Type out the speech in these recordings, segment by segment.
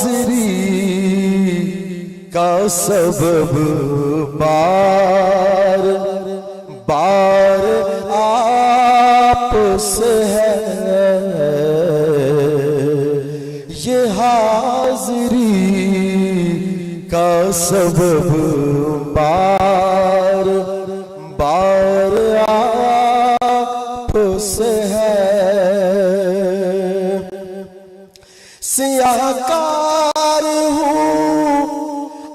حاضری کا سبب بار بار آپ سے ہے، یہ حاضری کا سبب بار بار آپ سے ہے۔ سیاہ کار ہوں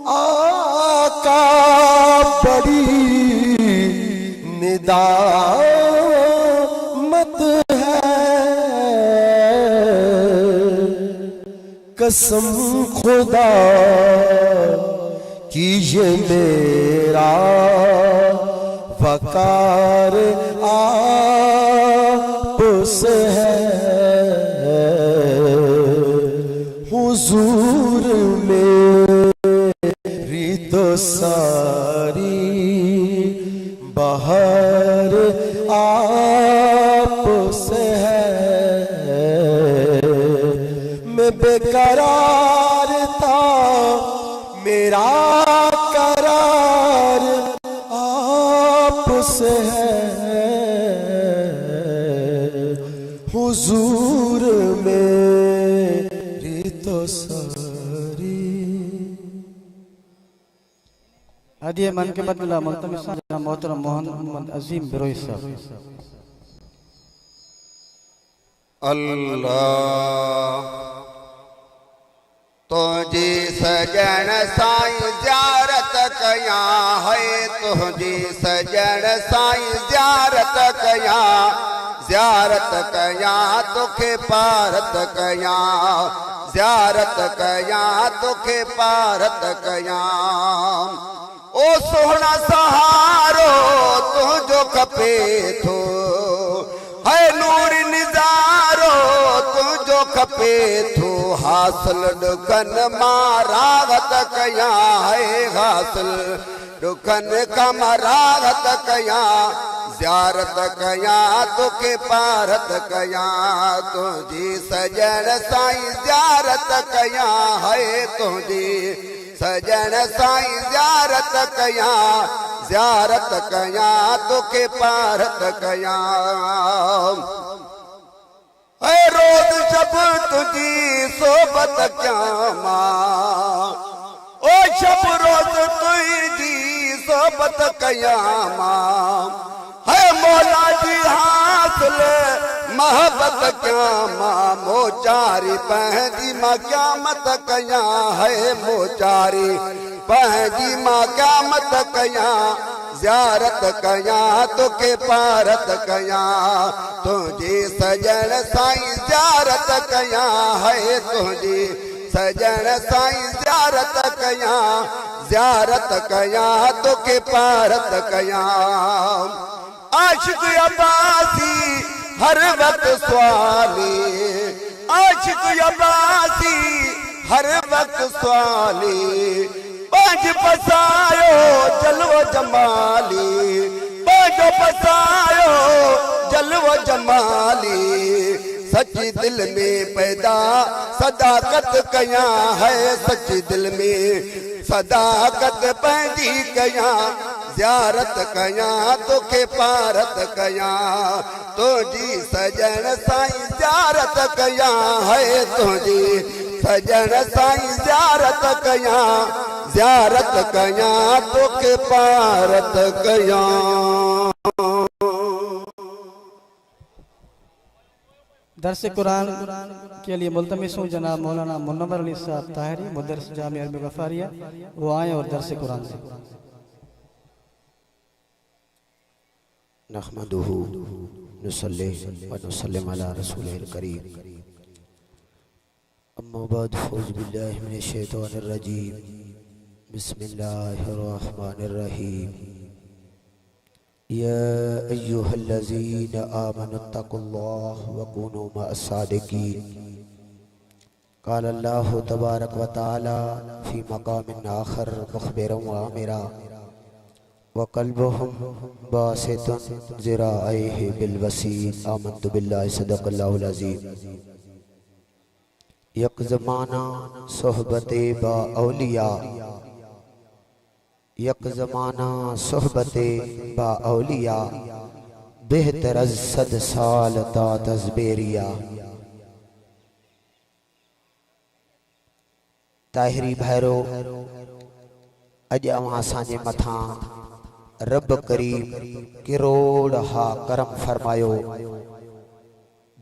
آقا بڑی ندامت ہے، قسم خدا کی یہ میرا وقار آپ سے ہے، حضور میری تو ساری بہار آپ سے ہے، میں بے قرار تھا میرا قرار آپ سے ہے، حضور میری تو ساری۔ ہدیہ من کے بدلہ ملتمس جناب محترم محمد عظیم بروئی صاحب۔ اللہ تجھی سجن سائیں زیارت کیا ہے، تجھی سجن سائیں زیارت کیا، زیارت کیا تکھے پارت کیا، زیارت کیا تکھے پارت کیا، او سونا سہارو تجھو کھپے تھو، ہے نور نظارو تجھو کھپے تھو، حاصل ڈکن ماراغت کیا ہے، حاصل ڈکن کا ماراغت کیا، زیارت کیا تکھے پارت کیا، تجھی سجن سائیں زیارت کیا ہے، تجھی سجن سائیں زیارت کیا، زیارت کیا تکھے پارت کیا، اے روز شب تجھی صحبت کیا ماں، او شب روز تجھی صحبت کیا ماں، ہے مولا جی حاصل محبت کیا ماں، موچاری پہنجی ماں قیامت کیا ہے، موچاری پہنجی ماں قیامت کیا، زیارت کیا تکھے پارت کیا، تجھی سجن سائیں زیارت کیا ہے، تجھی سجن سائیں زیارت کیا، زیارت کیا تکھے پارت کیا، عاشق عباسی ہر وقت سوالی، عاشق عباسی ہر وقت سوالی، پانچ پسایو جلو جمالی، پانچ پسایو جلو جمالی، سچی دل میں پیدا صداقت کیا ہے، سچی دل میں صداقت پہنجی کیا، زیارت کیا تکھے پارت کیا، تجھی سجن سائیں زیارت کیا ہے، تجھی سجن سائیں زیارت کیا، زیارت کیا تکھے پارت کیا۔ درس قرآن کے لیے ملتمس ہوں جناب مولانا منور علی صاحب طاہری، مدرس جامعہ عربی غفاریہ، وہ آئیں اور درس قرآن سے۔ نحمدہ نصلی و نسلم علی رسولہ الکریم، اما بعد فاعوذ باللہ من الشیطان الرجیم، بسم اللہ الرحمن الرحیم، یا ایہا الذین آمنوا اتقوا اللہ وکونوا مع الصادقین، قال اللہ تبارک و تعالی فی مقام آخر مخبرا وآمرا، وقلبهم باسط ذراعيه بالوسيط، آمنت بالله صدق الله العظيم۔ یک زمانہ صحبت با اولیاء، یک زمانہ صحبت با اولیاء، بہتر از 100 سال تا تزبیریا۔ طاہری بھیرو اج اوہاں سانجے متھاں رب کریم کروڑ ہا کرم فرمایو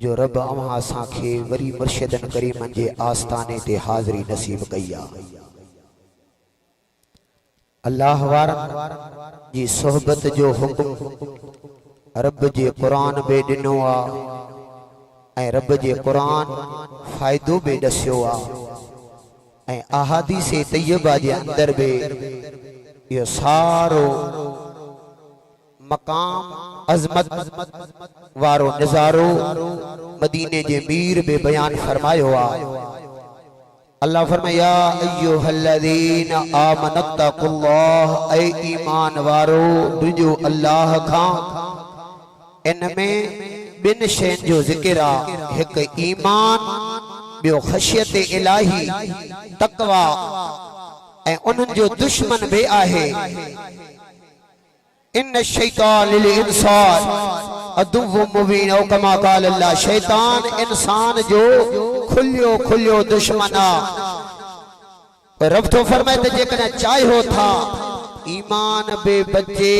جو رب اوہاں سانکھے وری مرشدن کریمن جے آستانے تے حاضری نصیب کیا۔ اللہ وارن جی صحبت جو حکم رب جے قرآن بے ڈنو آ، اے رب جے قرآن فائدو بے دسیو آ، اے احادیث طیبہ جے اندر بے یہ سارو مقام عظمت وارو نظارو مدینے جے میر بے بیان فرمائیو آ۔ اللہ فرمائے یا ایوہ الذین آمنوا اتقوا اللہ، اے ایمان وارو ڈجو اللہ کھان۔ ان میں بن شین جو ذکر آ، ایک ایمان بیو خشیت الہی تقوی، اے انہن جو دشمن بے آہے ان الشیطان للانسان عدو مبین، او کما قال اللہ، شیطان انسان جو کھلیو دشمنا۔ رب تو فرمائے جے کنا چاہے ہو تھا ایمان بے بچے،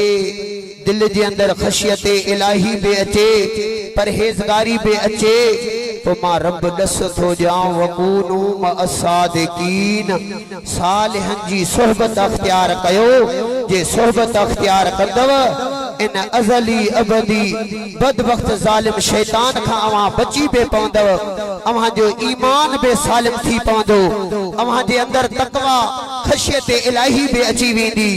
دل جے اندر خشیت الہی بے اچے، پرہیزگاری بے اچے، تو ماں رب دست ہو جاؤں وَقُونُوا مَعَ الصَّادِقِينَ۔ صالحن جی صحبت اختیار کیو، جے صحبت اختیار کردو ان ازلی ابدی بدبخت ظالم شیطان کھا اوہاں بچی بے پوندو، اوہاں جو ایمان بے سالم تھی پوندو، اوہاں جے اندر تقوی خشیت الہی بے اچی ویندی۔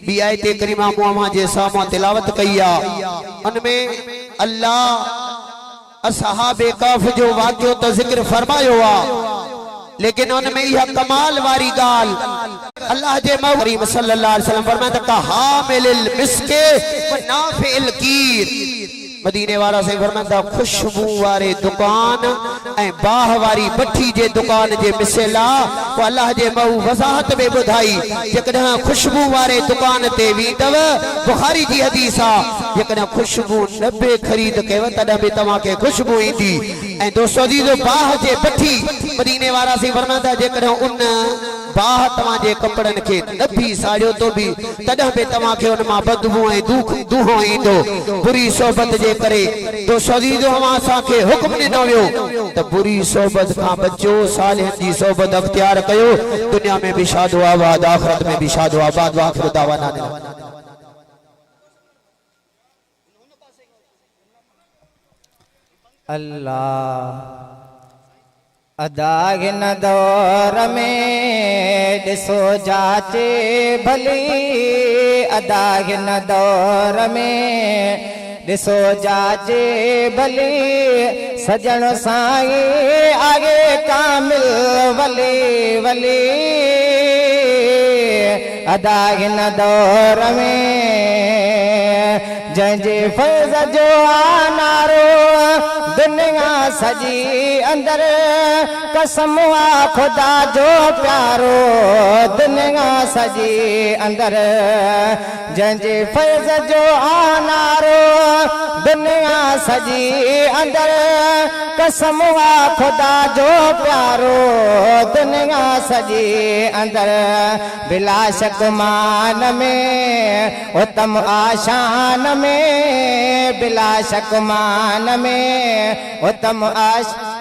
بی آیت کریمہ اوہاں جے ساموں تلاوت کیا، ان میں اللہ اصحاب کہف جو واقعہ تا ذکر فرمایو آ، لیکن ان میں یہ کمال واری گال اللہ جے کریم صلی اللہ علیہ وسلم فرمائے تکا حامل المسک و نافع الکیر۔ مدینے والا سے فرمائے تا خوشبو وارے دکان اے باہ واری بٹھی جے دکان جے مثلا، وہ اللہ جے مہو وضاحت میں بدھائی جکڑا خوشبو وارے دکان تے ویندو، بخاری جی حدیثہ جکڑا خوشبو نبے خرید کے وطن بھی تمہاں کے خوشبو ہی دی۔ اے دوستو دیدو باہ جے بٹھی مدینے والا سے فرمائے تا جکڑا ان باہ تمہاں جے کپڑن کے نبی ساڑیو تو بھی تدہ پہ تمہاں کے ان ماں بدبوئیں دوہوں ہی دو بری صحبت جے کرے۔ تو شدیدو ہماں سا کے حکم نے نویو تو بری صحبت کھاں بچو، صالحن جی صحبت اختیار کیو، دنیا میں بھی شاد و آباد، آخرت میں بھی شاد و آباد، وآخر دعوانا نے اللہ اداغن دور میں ڈسو جاچے بھلی، اداغن دور میں ڈسو جاچے بھلی، سجن سائیں آگے کامل ولی اداغن دور میں جنجے فیض جو آنارو دنیا سجی اندر، قسم آ خدا جو پیارو دنیا سجی اندر، جنجے فیض جو آنارو دنیا سجی اندر، قسم آ خدا جو پیارو دنیا سجی اندر، بلا شک مان میں اتم آشان میں، بلا شک مان میں اتم آشان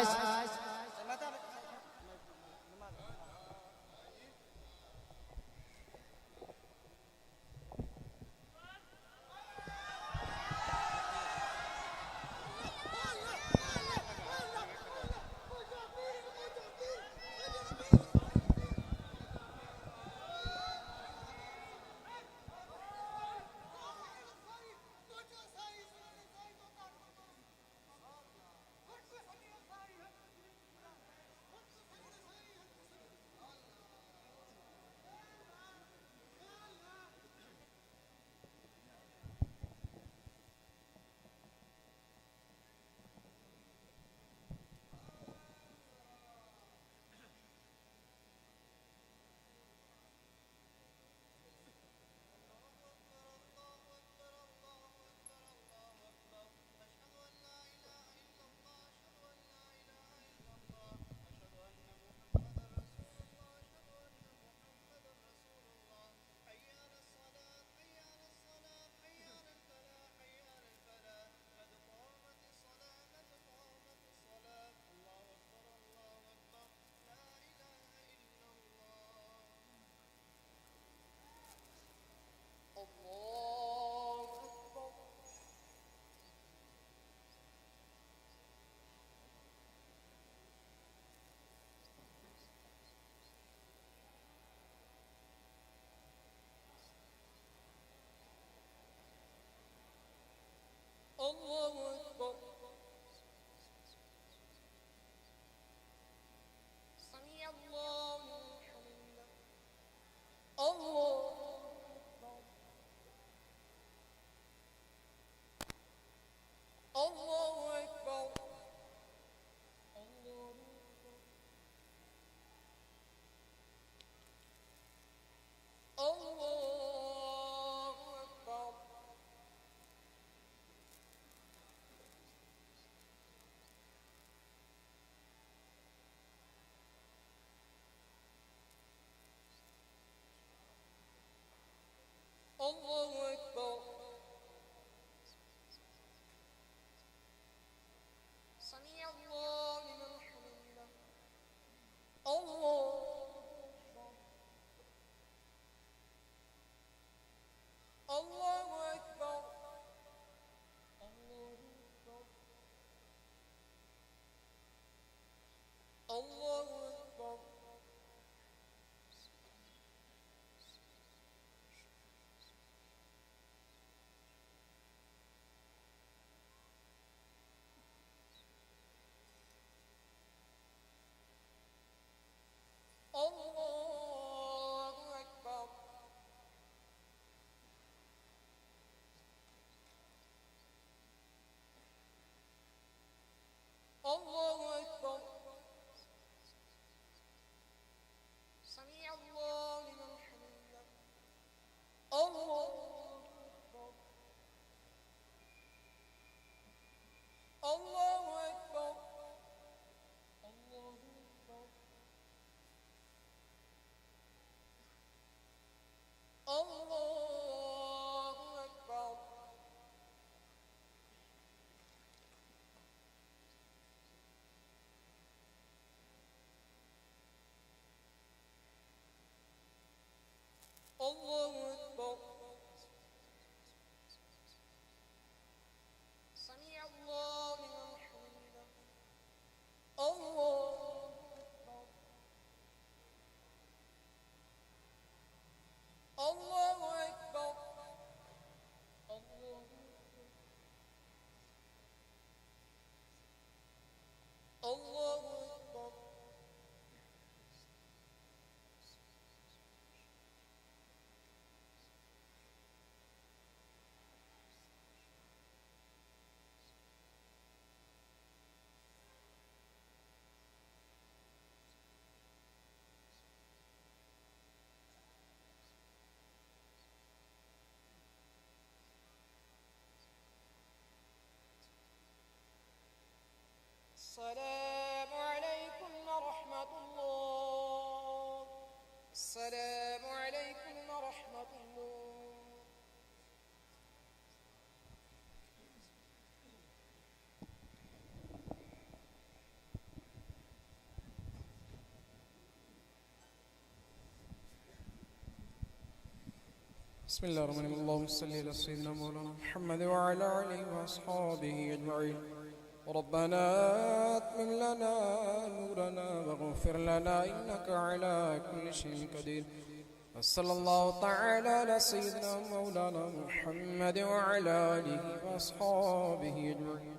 الله أكبر سمع الله لمن حمده الله أكبر الله أكبر الله أكبر الله أكبر الله أكبر الله أكبر سمع الله لمن حمده الله أكبر الله أكبر الله أكبر الله أكبر الله أكبر سمع الله لمن حمده الله أكبر الله أكبر الله أكبر الله أكبر السلام عليكم ورحمة الله السلام عليكم ورحمة الله بسم الله الرحمن الرحيم اللهم صل على سيدنا مولانا محمد وعلى آله وأصحابه أجمعين ربنا أتمم لنا نورنا واغفر لنا إنك على كل شيء قدير وصلى الله تعالى على سيدنا مولانا محمد وعلى آله وأصحابه أجمعين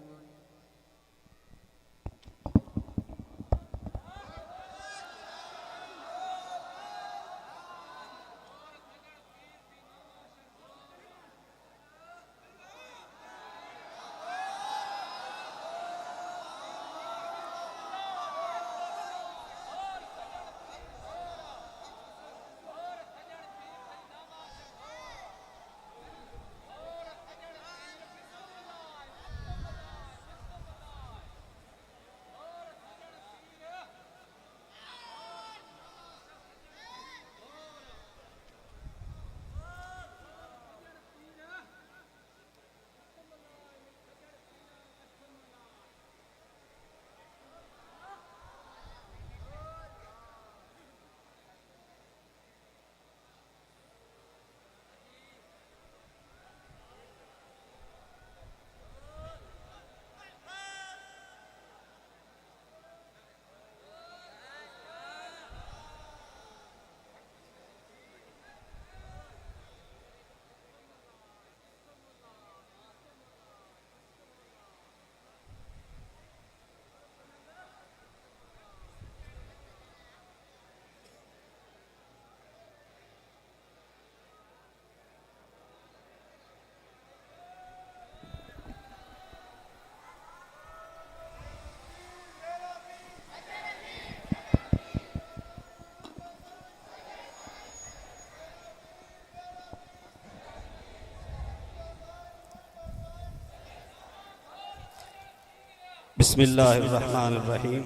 بسم اللہ الرحمن الرحیم.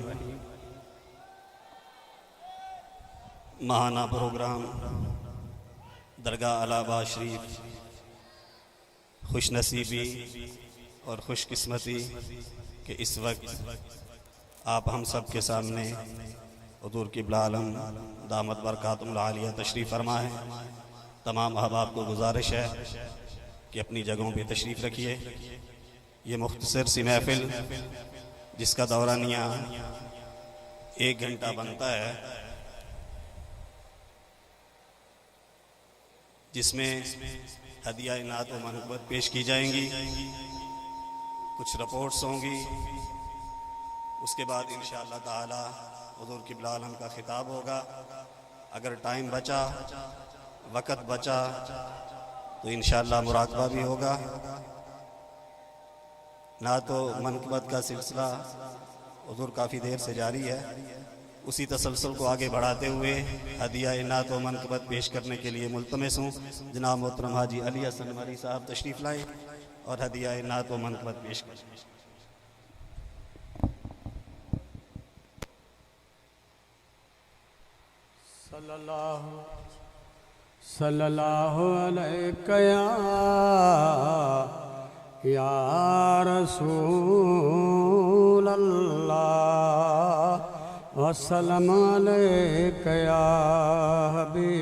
ماہانہ پروگرام درگاہ علابہ شریف خوش نصیبی اور خوش قسمتی کہ اس وقت آپ ہم سب کے سامنے حضور قبلہ عالم دامت برکاتہم العالیہ تشریف فرما ہے۔ تمام احباب کو گزارش ہے کہ اپنی جگہوں پہ تشریف رکھیے۔ یہ مختصر سی محفل جس کا دورانیہ 1 گھنٹہ بنتا ہے، جس میں ہدیہ انعام و منقبت پیش کی جائیں گی، کچھ رپورٹس ہوں گی، اس کے بعد انشاءاللہ تعالی حضور قبلہ عالم کا خطاب ہوگا۔ اگر ٹائم بچا، وقت بچا تو انشاءاللہ مراقبہ بھی ہوگا۔ نعت و منقبت کا سلسلہ حضور کافی دیر سے جاری ہے، اسی تسلسل کو آگے بڑھاتے ہوئے ہدیہ نعت و منقبت پیش کرنے کے لیے ملتمس ہوں جناب محترم حاجی علی حسن مری صاحب تشریف لائیں اور ہدیہ نعت و منقبت پیش کریں۔ صلی اللہ علیہ یا رسول اللہ وسلم علیک یا حبیب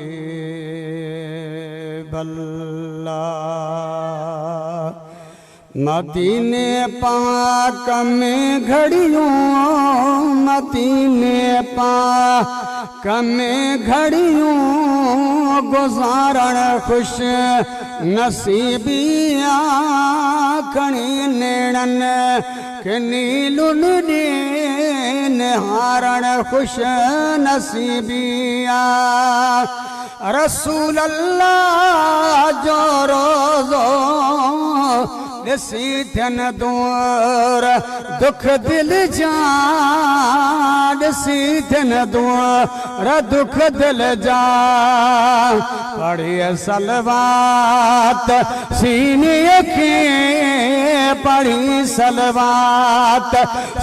اللہ۔ مدینے پاک میں گھڑیوں، مدینے پاک میں گھڑیوں گزارن خوش نصیبی آکھنی نیڑن کہ نیلن نہارن خوش نصیبی رسول اللہ جو روزو دسی تھن دور دکھ دل جان، دسی تھن دور دکھ دل جان، پڑھیے صلوات سینے کی، پڑھی صلوات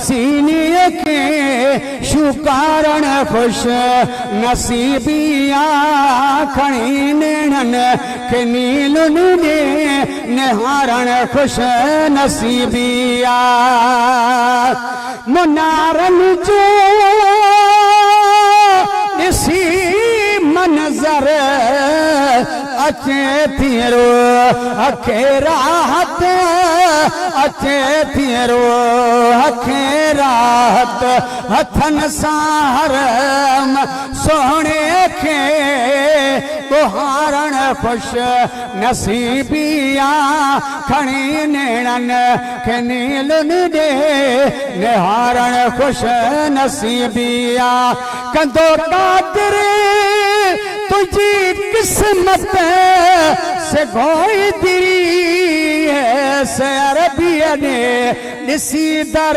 سینے کی، شکارن خوش نصیبی آکھنی نیڑن کہ نیلن نہارن خوش نصیبی منارن جو اسی منظر اچھے تیرو اکھے راحت، اچھے تیرو اکھے راحت، ہتھن سارم سونے کے بہارن خوش نصیبی آکھنی نیڑن کہ نیلن نہارن خوش نصیبی کندو قادر تجھی قسمت سے گوئی دری ہے سے عربیہ نے نسی در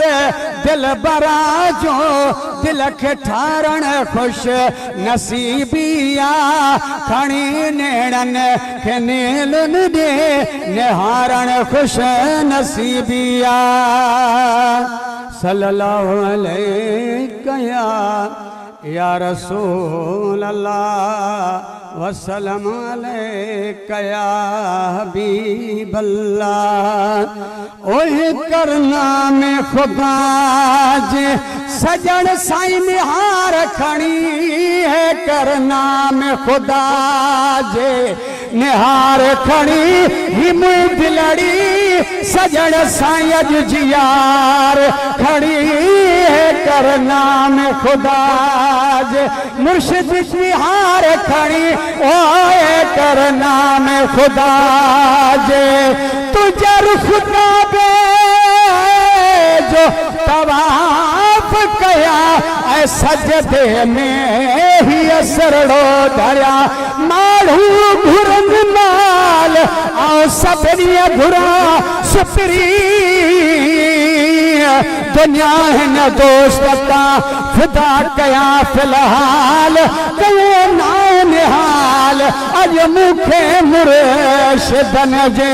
دل برا جو دل کے ٹھارن خوش نصیبی آکھنی نیڑن کہ نیلن نہارن خوش نصیبی صلی اللہ علیہ یا رسول اللہ وسلم علیک یا حبیب اللہ۔ اوہ کرنا میں خدا جے سجن سائی نہار کھڑی ہے، کرنا میں خدا جے نہار کھڑی ہی مجھ دلڑی سجن سائی اج جیار کھڑی ہے، کرنا میں خدا جے مرشد نہار کھڑی اوے کرنا میں خدا جے تجھے خدا بے جو طواف کیا اے سجدے میں ہی اسرڑو دھریا ماڑھو گھرن مال آؤ سبری گھرا سپری دنیا ہے نہ دوستتا فدا کیا فی الحال کہو ناؤ نحال اج مکھے مرشدن جے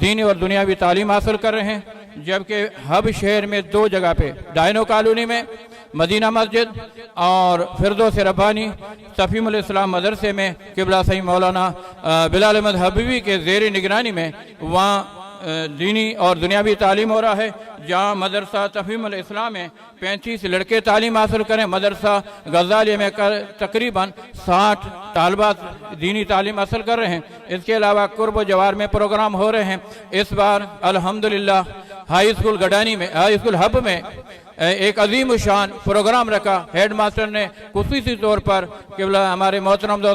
دینی اور دنیاوی تعلیم حاصل کر رہے ہیں، جبکہ ہب شہر میں 2 جگہ پہ ڈائنو کالونی میں مدینہ مسجد اور فردوس ربانی تفہیم الاسلام مدرسے میں قبلہ صحیح مولانا بلال احمد حبیبی کے زیر نگرانی میں وہاں دینی اور دنیاوی تعلیم ہو رہا ہے، جہاں مدرسہ تفہیم الاسلام میں 35 لڑکے تعلیم حاصل کریں، مدرسہ غزالیہ میں تقریباً 60 طالبات دینی تعلیم حاصل کر رہے ہیں۔ اس کے علاوہ قرب و جوار میں پروگرام ہو رہے ہیں۔ اس بار الحمدللہ ہائی اسکول گڈانی میں، ہائی اسکول ہب میں ایک عظیم الشان پروگرام رکھا۔ ہیڈ ماسٹر نے خصوصی طور پر قبلہ ہمارے محترم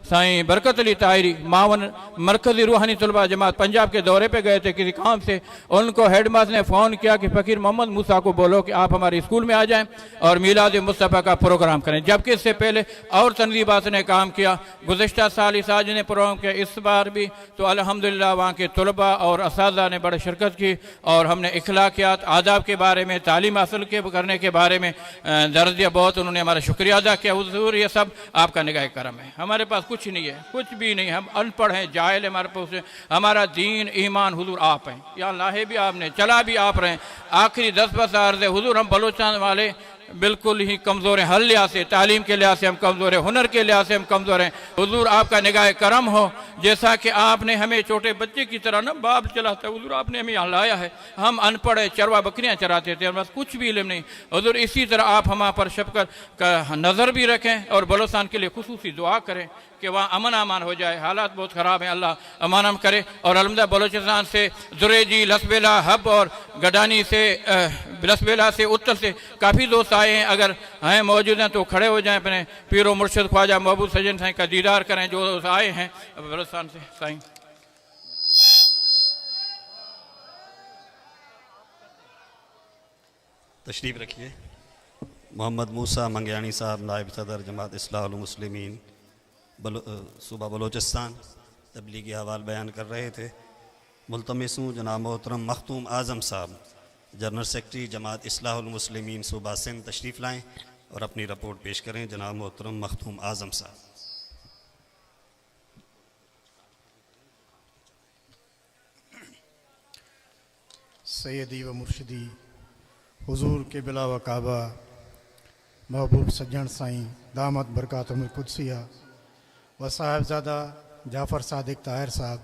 سائیں برکت علی طاہری معاون مرکزی روحانی طلبہ جماعت پنجاب کے دورے پہ گئے تھے کسی کام سے، ان کو ہیڈ ماسٹر نے فون کیا کہ فقیر محمد موسیٰ کو بولو کہ آپ ہمارے اسکول میں آ جائیں اور میلاد مصطفیٰ کا پروگرام کریں، جبکہ اس سے پہلے اور تنظیمات نے کام کیا۔ گزشتہ سال اس آج نے پروگرام کیا، اس بار بھی تو الحمدللہ وہاں کے طلبہ اور اساتذہ نے بڑے شرکت کی اور ہم نے اخلاقیات آداب کے بارے میں، تعلیم حاصل کرنے کے بارے میں درس دیا۔ بہت انہوں نے ہمارا شکریہ ادا کیا۔ حضور یہ سب آپ کا نگاہ کرم ہے، ہمارے پاس کچھ نہیں ہے، کچھ بھی نہیں، ہم ان پڑھ ہیں، جاہل ہیں، ہمارے پاس ہمارا دین ایمان حضور آپ ہیں، یا اللہ بھی آپ نے، چلا بھی آپ رہے ہیں۔ آخری 10 عرض ہے حضور، ہم بلوچستان والے بالکل ہی کمزور ہیں، ہر لحاظ سے، تعلیم کے لحاظ سے ہم کمزور ہیں، ہنر کے لحاظ سے ہم کمزور ہیں۔ حضور آپ کا نگاہ کرم ہو، جیسا کہ آپ نے ہمیں چھوٹے بچے کی طرح نا باپ چلاتا ہے، حضور آپ نے ہمیں یہاں لایا ہے، ہم ان پڑھ ہیں، چروا بکریاں چراتے تھے، بس کچھ بھی علم نہیں۔ حضور اسی طرح آپ ہمارے پر شفقت کا نظر بھی رکھیں اور بلوچستان کے لیے خصوصی دعا کریں کہ وہاں امن امان ہو جائے، حالات بہت خراب ہیں، اللہ امان کرے۔ اور الحمدللہ بلوچستان سے زریجی، لسبیلا، ہب اور گڈانی سے، لسبیلا سے، اتر سے کافی دوست آئے ہیں، اگر ہیں موجود ہیں تو کھڑے ہو جائیں، اپنے پیر و مرشد خواجہ محبوب سجن سائیں کا دیدار کریں جو آئے ہیں بلوچستان سے۔ سائیں تشریف رکھیے۔ محمد موسیٰ منگیانی صاحب نائب صدر جماعت اصلاح المسلمین صوبہ بلوچستان تبلیغی حوال بیان کر رہے تھے۔ ملتمس ہوں جناب محترم مختوم اعظم صاحب جنرل سیکرٹری جماعت اصلاح المسلمین صوبہ سندھ تشریف لائیں اور اپنی رپورٹ پیش کریں۔ جناب محترم مختوم اعظم صاحب۔ سیدی و مرشدی حضور کے بلا و کعبہ محبوب سجن سائیں دامت برکاتہم القدسیہ و صاحبزادہ جعفر صادق طاہر صاحب،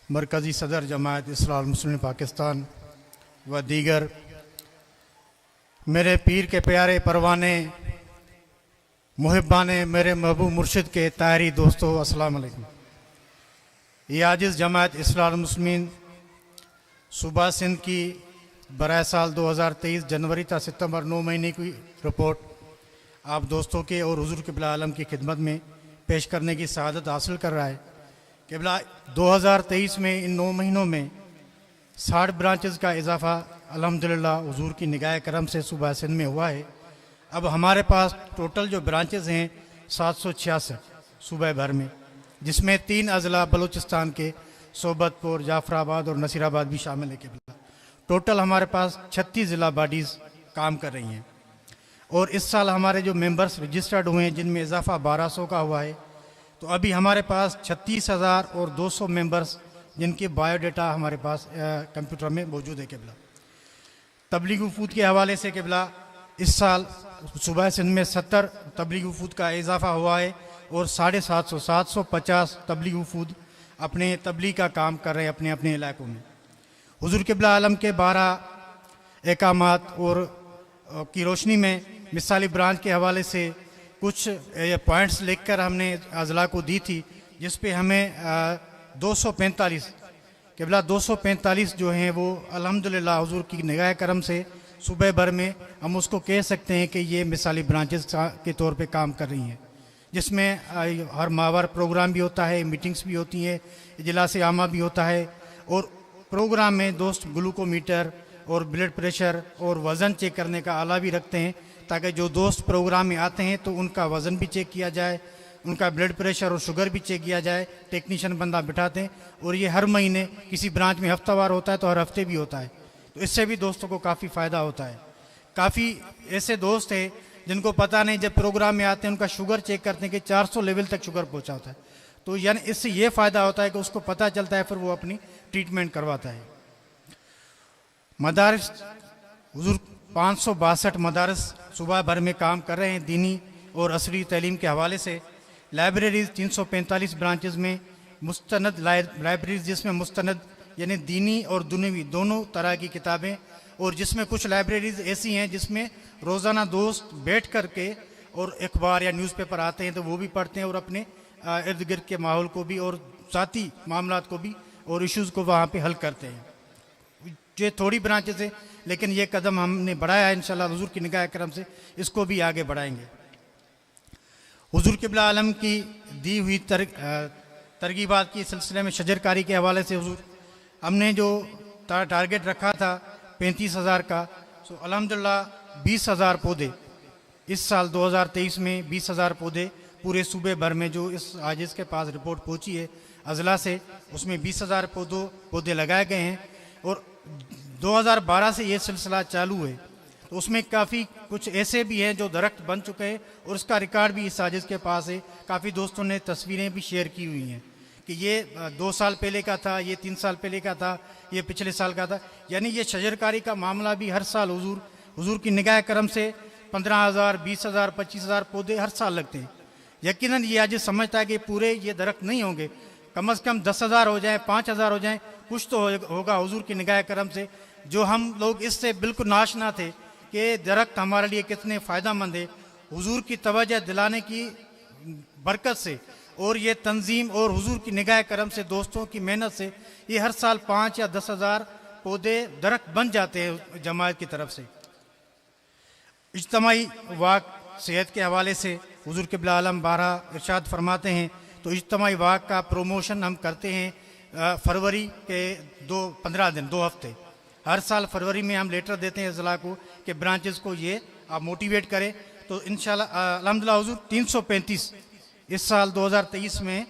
مرکزی صدر جماعت اصلاح المسلمین پاکستان و دیگر میرے پیر کے پیارے پروانے محبان میرے محبوب مرشد کے طاہری دوستو، السلام علیکم۔ یہ عاجز جماعت اصلاح المسلمین صوبہ سندھ کی برائے سال 2023 جنوری تا ستمبر 9 مہینے کی رپورٹ آپ دوستوں کے اور حضور قبلہ عالم کی خدمت میں پیش کرنے کی سعادت حاصل کر رہا ہے۔ قبلہ 2023 میں ان 9 مہینوں میں 60 برانچز کا اضافہ الحمدللہ حضور کی نگاہ کرم سے صوبہ سندھ میں ہوا ہے۔ اب ہمارے پاس ٹوٹل جو برانچز ہیں 766 صوبہ بھر میں، جس میں 3 اضلاع بلوچستان کے صوبت پور، جعفر آباد اور نصیر آباد بھی شامل ہے۔ قبلہ ٹوٹل ہمارے پاس 36 ضلع باڈیز کام کر رہی ہیں، اور اس سال ہمارے جو ممبرز رجسٹرڈ ہوئے ہیں جن میں اضافہ 1200 کا ہوا ہے، تو ابھی ہمارے پاس 36,200 ممبرز جن کے بایو ڈیٹا ہمارے پاس کمپیوٹر میں موجود ہے۔ قبلہ تبلیغ وفود کے حوالے سے قبلہ اس سال صوبہ سندھ میں 70 تبلیغ وفود کا اضافہ ہوا ہے، اور 750 تبلیغ وفود اپنے تبلیغ کا کام کر رہے ہیں اپنے اپنے علاقوں میں۔ حضور قبلہ عالم کے 12 احکامات اور کی روشنی میں مثالی برانچ کے حوالے سے کچھ پوائنٹس لکھ کر ہم نے اضلاع کو دی تھی، جس پہ ہمیں 245 قبلہ 245 جو ہیں وہ الحمدللہ حضور کی نگاہ کرم سے صوبہ بھر میں ہم اس کو کہہ سکتے ہیں کہ یہ مثالی برانچز کے طور پہ کام کر رہی ہیں، جس میں ہر ماہوار پروگرام بھی ہوتا ہے، میٹنگز بھی ہوتی ہیں، اجلاس عامہ بھی ہوتا ہے، اور پروگرام میں دوست گلوکومیٹر اور بلڈ پریشر اور وزن چیک کرنے کا آلہ بھی رکھتے ہیں، تاکہ جو دوست پروگرام میں آتے ہیں تو ان کا وزن بھی چیک کیا جائے، ان کا بلڈ پریشر اور شوگر بھی چیک کیا جائے۔ ٹیکنیشین بندہ بٹھاتے ہیں، اور یہ ہر مہینے کسی برانچ میں ہفتہ وار ہوتا ہے تو ہر ہفتے بھی ہوتا ہے، تو اس سے بھی دوستوں کو کافی فائدہ ہوتا ہے۔ کافی ایسے دوست ہیں جن کو پتہ نہیں، جب پروگرام میں آتے ہیں ان کا شوگر چیک کرتے ہیں کہ 400 لیول تک شوگر پہنچا ہوتا ہے، تو یعنی اس سے یہ فائدہ ہوتا ہے کہ اس کو پتہ چلتا ہے، پھر وہ اپنی ٹریٹمنٹ کرواتا ہے۔ مدارس حضور 562 مدارس صوبہ بھر میں کام کر رہے ہیں دینی اور عصری تعلیم کے حوالے سے۔ لائبریریز 345 برانچز میں مستند لائبریریز، جس میں مستند یعنی دینی اور دنیوی دونوں طرح کی کتابیں، اور جس میں کچھ لائبریریز ایسی ہیں جس میں روزانہ دوست بیٹھ کر کے اور اخبار یا نیوز پیپر آتے ہیں تو وہ بھی پڑھتے ہیں اور اپنے ارد گرد کے ماحول کو بھی اور ذاتی معاملات کو بھی اور ایشوز کو وہاں پہ حل کرتے ہیں۔ یہ تھوڑی برانچز ہیں، لیکن یہ قدم ہم نے بڑھایا ہے انشاءاللہ حضور کی نگاہ کرم سے، اس کو بھی آگے بڑھائیں گے۔ حضور قبلہ عالم کی دی ہوئی ترغیبات کی سلسلے میں شجر کاری کے حوالے سے حضور ہم نے جو ٹارگٹ رکھا تھا 35,000 کا، سو الحمدللہ 20,000 پودے اس سال 2023 میں 20,000 پودے پورے صوبے بھر میں جو اس عاجز کے پاس رپورٹ پہنچی ہے اضلاع سے، اس میں 20,000 پودے لگائے گئے ہیں، اور 2012 سے یہ سلسلہ چالو ہے۔ تو اس میں کافی کچھ ایسے بھی ہیں جو درخت بن چکے ہیں اور اس کا ریکارڈ بھی اس عاجز کے پاس ہے۔ کافی دوستوں نے تصویریں بھی شیئر کی ہوئی ہیں کہ یہ 2 سال پہلے کا تھا، یہ 3 سال پہلے کا تھا، یہ پچھلے سال کا تھا۔ یعنی یہ شجرکاری کا معاملہ بھی ہر سال حضور کی نگاہ کرم سے 15,000 20,000 25,000 پودے ہر سال لگتے ہیں۔ یقیناً یہ عاجز سمجھتا ہے کہ پورے یہ درخت نہیں ہوں گے، کم از کم 10,000 ہو جائیں، 5,000 ہو جائیں، کچھ تو ہوگا حضور کی نگاہ کرم سے، جو ہم لوگ اس سے بالکل ناشنا تھے کہ درخت ہمارے لیے کتنے فائدہ مند ہے۔ حضور کی توجہ دلانے کی برکت سے اور یہ تنظیم اور حضور کی نگاہ کرم سے دوستوں کی محنت سے یہ ہر سال 5 یا 10,000 پودے درخت بن جاتے ہیں جماعت کی طرف سے۔ اجتماعی واک صحت کے حوالے سے حضور قبلہ عالم بارہا ارشاد فرماتے ہیں، تو اجتماعی واک کا پروموشن ہم کرتے ہیں فروری کے 15 دن 2 ہفتے۔ ہر سال فروری میں ہم لیٹر دیتے ہیں اضلاع کو کہ برانچز کو یہ آپ موٹیویٹ کریں۔ تو انشاءاللہ الحمدللہ حضور 335 اس سال 2023 میں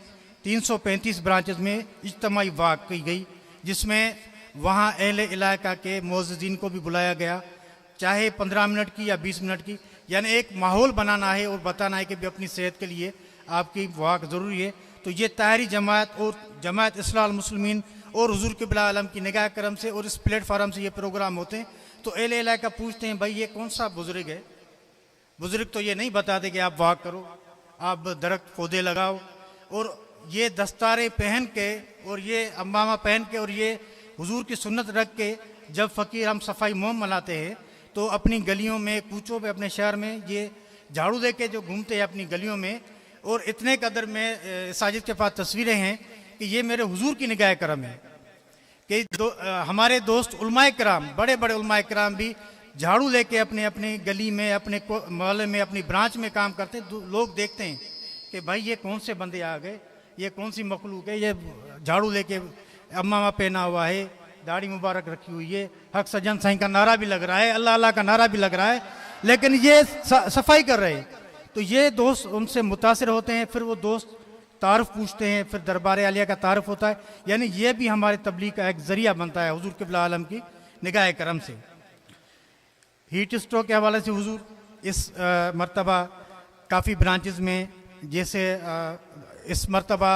335 برانچز میں اجتماعی واک کی گئی، جس میں وہاں اہل علاقہ کے معززین کو بھی بلایا گیا، چاہے 15 منٹ کی یا 20 منٹ کی، یعنی ایک ماحول بنانا ہے اور بتانا ہے کہ بھی اپنی صحت کے لیے آپ کی واک ضروری ہے۔ تو یہ طاہری جماعت اور جماعت اصلاح المسلمین اور حضور قبلہ عالم کی نگاہ کرم سے اور اس پلیٹ فارم سے یہ پروگرام ہوتے ہیں۔ تو اہل علاقہ پوچھتے ہیں بھائی یہ کون سا بزرگ ہے؟ بزرگ تو یہ نہیں بتاتے کہ آپ واک کرو، آپ درخت پودے لگاؤ، اور یہ دستاریں پہن کے اور یہ امامہ پہن کے اور یہ حضور کی سنت رکھ کے جب فقیر ہم صفائی مہم مناتے ہیں تو اپنی گلیوں میں کوچوں پہ اپنے شہر میں یہ جھاڑو دے کے جو گھومتے ہیں اپنی گلیوں میں، اور اتنے قدر میں ساجد کے پاس تصویریں ہیں کہ یہ میرے حضور کی نگاہ کرم ہے کہ ہمارے دوست علماء کرام، بڑے بڑے علماء کرام بھی جھاڑو لے کے اپنے گلی میں، اپنے محلے میں، اپنی برانچ میں کام کرتے ہیں۔ لوگ دیکھتے ہیں کہ بھائی یہ کون سے بندے آ گئے، یہ کون سی مخلوق ہے، یہ جھاڑو لے کے امامہ پہنا ہوا ہے، داڑھی مبارک رکھی ہوئی ہے، حق سجن سائیں کا نعرہ بھی لگ رہا ہے، اللہ اللہ کا نعرہ بھی لگ رہا ہے، لیکن یہ صفائی کر رہے ہیں۔ تو یہ دوست ان سے متاثر ہوتے ہیں، پھر وہ دوست تعارف پوچھتے ہیں، پھر دربار عالیہ کا تعارف ہوتا ہے۔ یعنی یہ بھی ہمارے تبلیغ کا ایک ذریعہ بنتا ہے حضور قبلہ عالم کی نگاہ کرم سے۔ ہیٹ اسٹروک کے حوالے سے حضور اس مرتبہ کافی برانچز میں، جیسے اس مرتبہ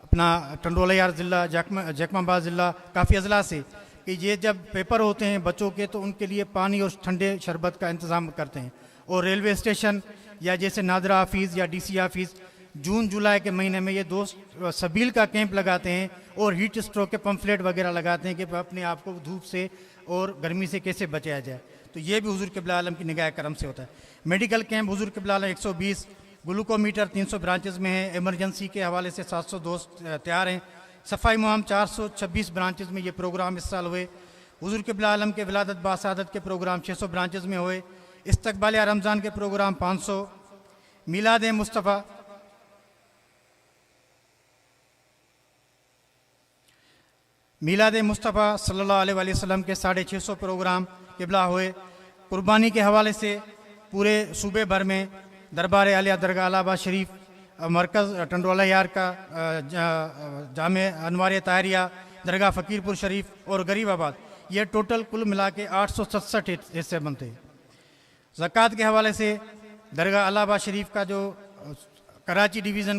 اپنا ٹنڈولہ یار ضلع، جیکم آباد ضلع، کافی اضلاع سے کہ یہ جب پیپر ہوتے ہیں بچوں کے تو ان کے لیے پانی اور ٹھنڈے شربت کا انتظام کرتے ہیں، اور ریلوے اسٹیشن یا جیسے نادرہ آفس یا ڈی سی آفس جون جولائی کے مہینے میں یہ دوست سبیل کا کیمپ لگاتے ہیں اور ہیٹ اسٹروک کے پمفلیٹ وغیرہ لگاتے ہیں کہ اپنے آپ کو دھوپ سے اور گرمی سے کیسے بچایا جائے۔ تو یہ بھی حضور قبلہ عالم کی نگاہ کرم سے ہوتا ہے۔ میڈیکل کیمپ حضور قبلہ عالم 120 گلوکومیٹر 300 برانچز میں ہیں، ایمرجنسی کے حوالے سے 700 دوست تیار ہیں۔ صفائی مہم 426 برانچز میں یہ پروگرام اس سال ہوئے۔ حضور قبلہ عالم کے ولادت باسعادت کے پروگرام 600 برانچز میں ہوئے۔ استقبال رمضان کے پروگرام 500۔ میلاد مصطفیٰ صلی اللہ علیہ وسلم کے 650 پروگرام قبلہ ہوئے۔ قربانی کے حوالے سے پورے صوبے بھر میں دربار عالیہ درگاہ الہ آباد شریف، مرکز ٹنڈولہ یار کا جامع انوار طاہریہ، درگاہ فقیر پور شریف اور غریب آباد، یہ ٹوٹل کل ملا کے 867 حصے بنتے ہیں۔ زکوٰۃ کے حوالے سے درگاہ الہ آباد شریف کا جو کراچی ڈویژن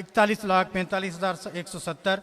41,45,170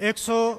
100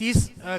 30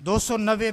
290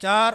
4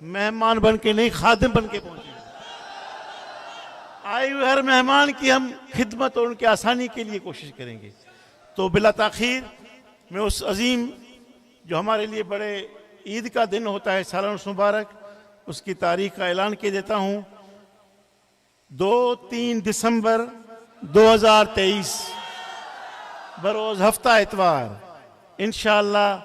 مہمان بن کے نہیں خادم بن کے پہنچے ہیں۔ آئے ہوئے ہر مہمان کی ہم خدمت اور ان کی آسانی کے لیے کوشش کریں گے۔ تو بلا تاخیر میں اس عظیم جو ہمارے لیے بڑے عید کا دن ہوتا ہے سالانہ مبارک، اس کی تاریخ کا اعلان کیے دیتا ہوں۔ 2-3 دسمبر 2023 بروز ہفتہ اتوار انشاءاللہ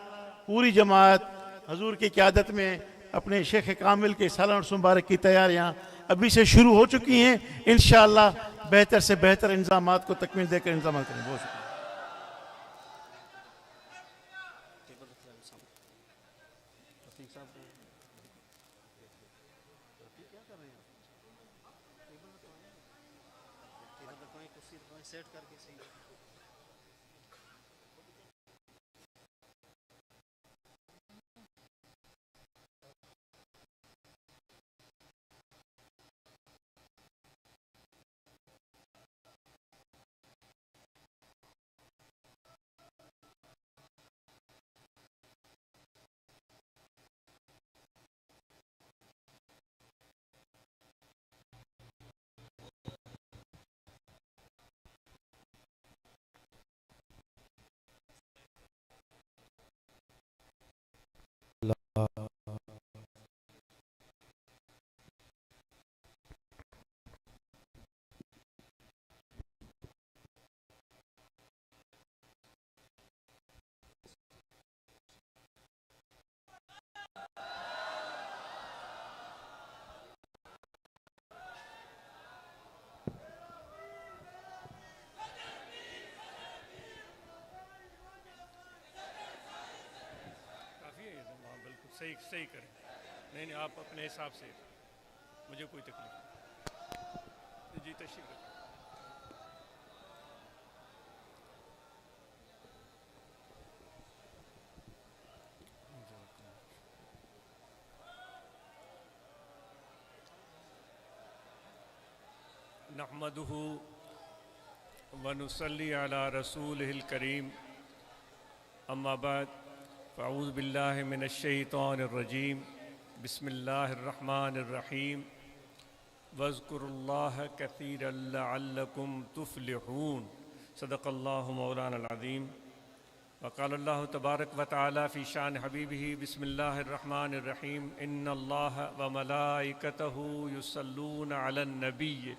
پوری جماعت حضور کی قیادت میں اپنے شیخ کامل کے سالانہ مبارک کی تیاریاں ابھی سے شروع ہو چکی ہیں۔ انشاءاللہ بہتر سے بہتر انتظامات کو تکمیل دے کر انتظامات کریں۔ بہت شکریہ۔ صحیح کریں۔ نہیں آپ اپنے حساب سے، مجھے کوئی تکلیف نہیں۔ جی تشریف رکھیں۔ نحمدہ ونصلی علی رسولہ الکریم، اما بعد فاعوذ باللہ من الشیطان الرجیم، بسم اللہ الرحمن الرحیم، واذکروا اللہ کثیرا لعلکم تفلحون، صدق اللہ مولانا العظیم۔ وقال اللہ تبارک وتعالی فی شان حبیبہ، بسم اللہ الرحمن الرحیم، ان اللہ وملائکتہ یصلون علی النبی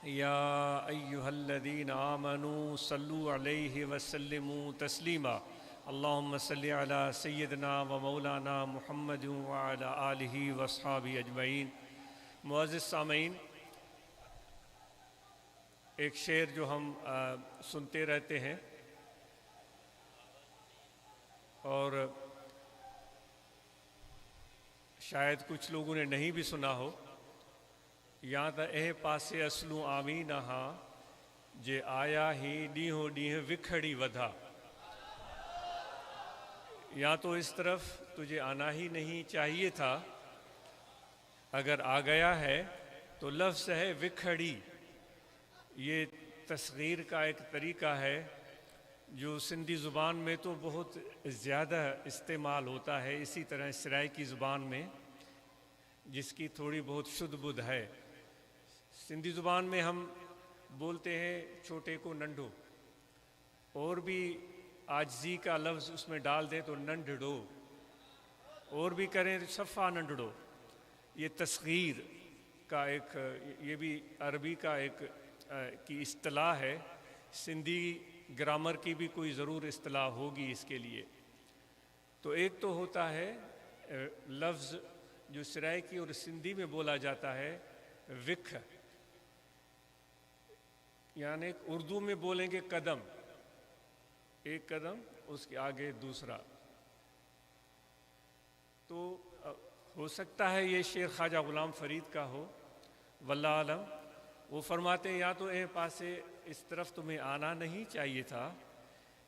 یا ایہا الذین آمنوا صلوا علیہ وسلموا تسلیما، اللہم صلی علی سیدنا و مولانا محمد وعلی آلہ واصحابہ اجمعین۔ معزز سامعین، ایک شعر جو ہم سنتے رہتے ہیں اور شاید کچھ لوگوں نے نہیں بھی سنا ہو، یا تا اے پاسے اسلوں آمین ہاں جے آیا ہی ڈیہوں ڈیہں وکھڑی ودھا، یا تو اس طرف تجھے آنا ہی نہیں چاہیے تھا، اگر آ گیا ہے تو لفظ ہے وکھڑی۔ یہ تصغیر کا ایک طریقہ ہے جو سندھی زبان میں تو بہت زیادہ استعمال ہوتا ہے، اسی طرح سرائکی زبان میں جس کی تھوڑی بہت شدھ بدھ ہے۔ سندھی زبان میں ہم بولتے ہیں چھوٹے کو ننڈو، اور بھی عاجزی کا لفظ اس میں ڈال دیں تو ننڈڑو، اور بھی کریں تو صفا ننڈڑو۔ یہ تصغیر کا ایک، یہ بھی عربی کا ایک کی اصطلاح ہے، سندھی گرامر کی بھی کوئی ضرور اصطلاح ہوگی اس کے لیے۔ تو ایک تو ہوتا ہے لفظ جو سرائکی اور سندھی میں بولا جاتا ہے وکھ، یعنی اردو میں بولیں گے قدم، ایک قدم اس کے آگے دوسرا۔ تو ہو سکتا ہے یہ شعر خواجہ غلام فرید کا ہو، واللہ عالم۔ وہ فرماتے ہیں یا تو اے پاسے اس طرف تمہیں آنا نہیں چاہیے تھا،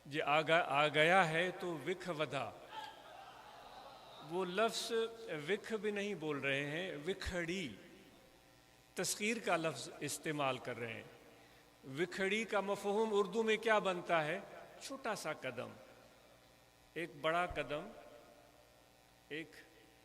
جے آ گیا ہے تو وکھ ودھا۔ وہ لفظ وکھ بھی نہیں بول رہے ہیں، وکھڑی تصغیر کا لفظ استعمال کر رہے ہیں۔ وکھڑی کا مفہوم اردو میں کیا بنتا ہے؟ چھوٹا سا قدم، ایک بڑا قدم، ایک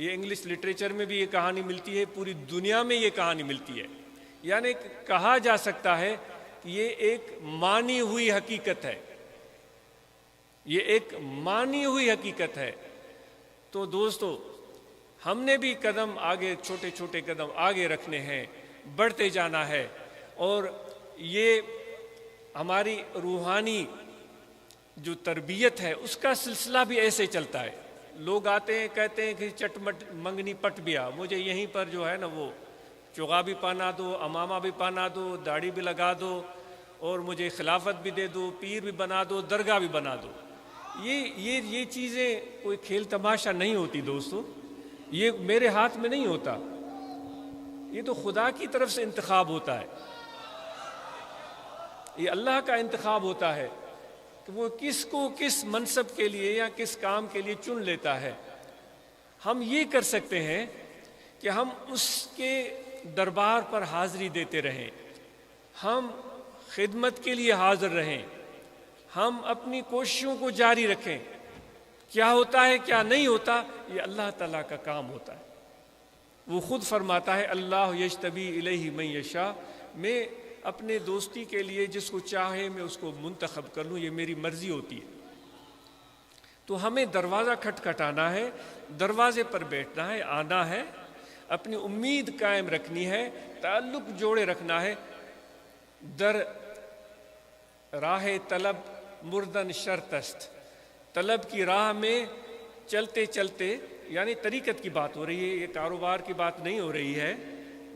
یہ انگلش لٹریچر میں بھی یہ کہانی ملتی ہے، پوری دنیا میں یہ کہانی ملتی ہے. یعنی کہا جا سکتا ہے کہ یہ ایک مانی ہوئی حقیقت ہے، یہ ایک مانی ہوئی حقیقت ہے. تو دوستو، ہم نے بھی قدم آگے، چھوٹے چھوٹے قدم آگے رکھنے ہیں، بڑھتے جانا ہے. اور یہ ہماری روحانی جو تربیت ہے اس کا سلسلہ بھی ایسے چلتا ہے. لوگ آتے ہیں کہتے ہیں کہ چٹ مٹ منگنی پٹ بیا، مجھے یہیں پر جو ہے نا وہ چوغا بھی پہنا دو، امامہ بھی پہنا دو، داڑھی بھی لگا دو، اور مجھے خلافت بھی دے دو، پیر بھی بنا دو، درگاہ بھی بنا دو. یہ چیزیں کوئی کھیل تماشا نہیں ہوتی دوستو، یہ میرے ہاتھ میں نہیں ہوتا، یہ تو خدا کی طرف سے انتخاب ہوتا ہے، یہ اللہ کا انتخاب ہوتا ہے کہ وہ کس کو کس منصب کے لیے یا کس کام کے لیے چن لیتا ہے. ہم یہ کر سکتے ہیں کہ ہم اس کے دربار پر حاضری دیتے رہیں، ہم خدمت کے لیے حاضر رہیں، ہم اپنی کوششوں کو جاری رکھیں. کیا ہوتا ہے کیا نہیں ہوتا یہ اللہ تعالیٰ کا کام ہوتا ہے. وہ خود فرماتا ہے اللہ یجتبی الیہ من یشاء، میں اپنے دوستی کے لیے جس کو چاہے میں اس کو منتخب کر لوں، یہ میری مرضی ہوتی ہے. تو ہمیں دروازہ کھٹکھٹانا ہے، دروازے پر بیٹھنا ہے، آنا ہے، اپنی امید قائم رکھنی ہے، تعلق جوڑے رکھنا ہے. در راہ طلب مردن شرط است، طلب کی راہ میں چلتے چلتے، یعنی طریقت کی بات ہو رہی ہے، یہ کاروبار کی بات نہیں ہو رہی ہے،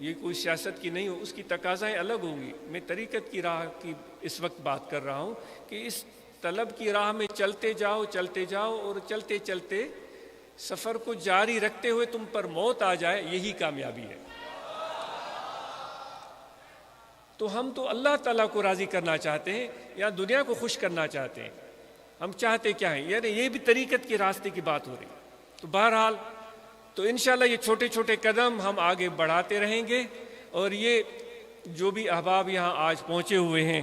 یہ کوئی سیاست کی نہیں ہو، اس کی تقاضائیں الگ ہوں گی. میں طریقت کی راہ کی اس وقت بات کر رہا ہوں کہ اس طلب کی راہ میں چلتے جاؤ اور چلتے چلتے سفر کو جاری رکھتے ہوئے تم پر موت آ جائے، یہی کامیابی ہے. تو ہم تو اللہ تعالیٰ کو راضی کرنا چاہتے ہیں یا دنیا کو خوش کرنا چاہتے ہیں؟ ہم چاہتے کیا ہیں؟ یعنی یہ بھی طریقت کے راستے کی بات ہو رہی. تو بہرحال تو انشاءاللہ یہ چھوٹے چھوٹے قدم ہم آگے بڑھاتے رہیں گے. اور یہ جو بھی احباب یہاں آج پہنچے ہوئے ہیں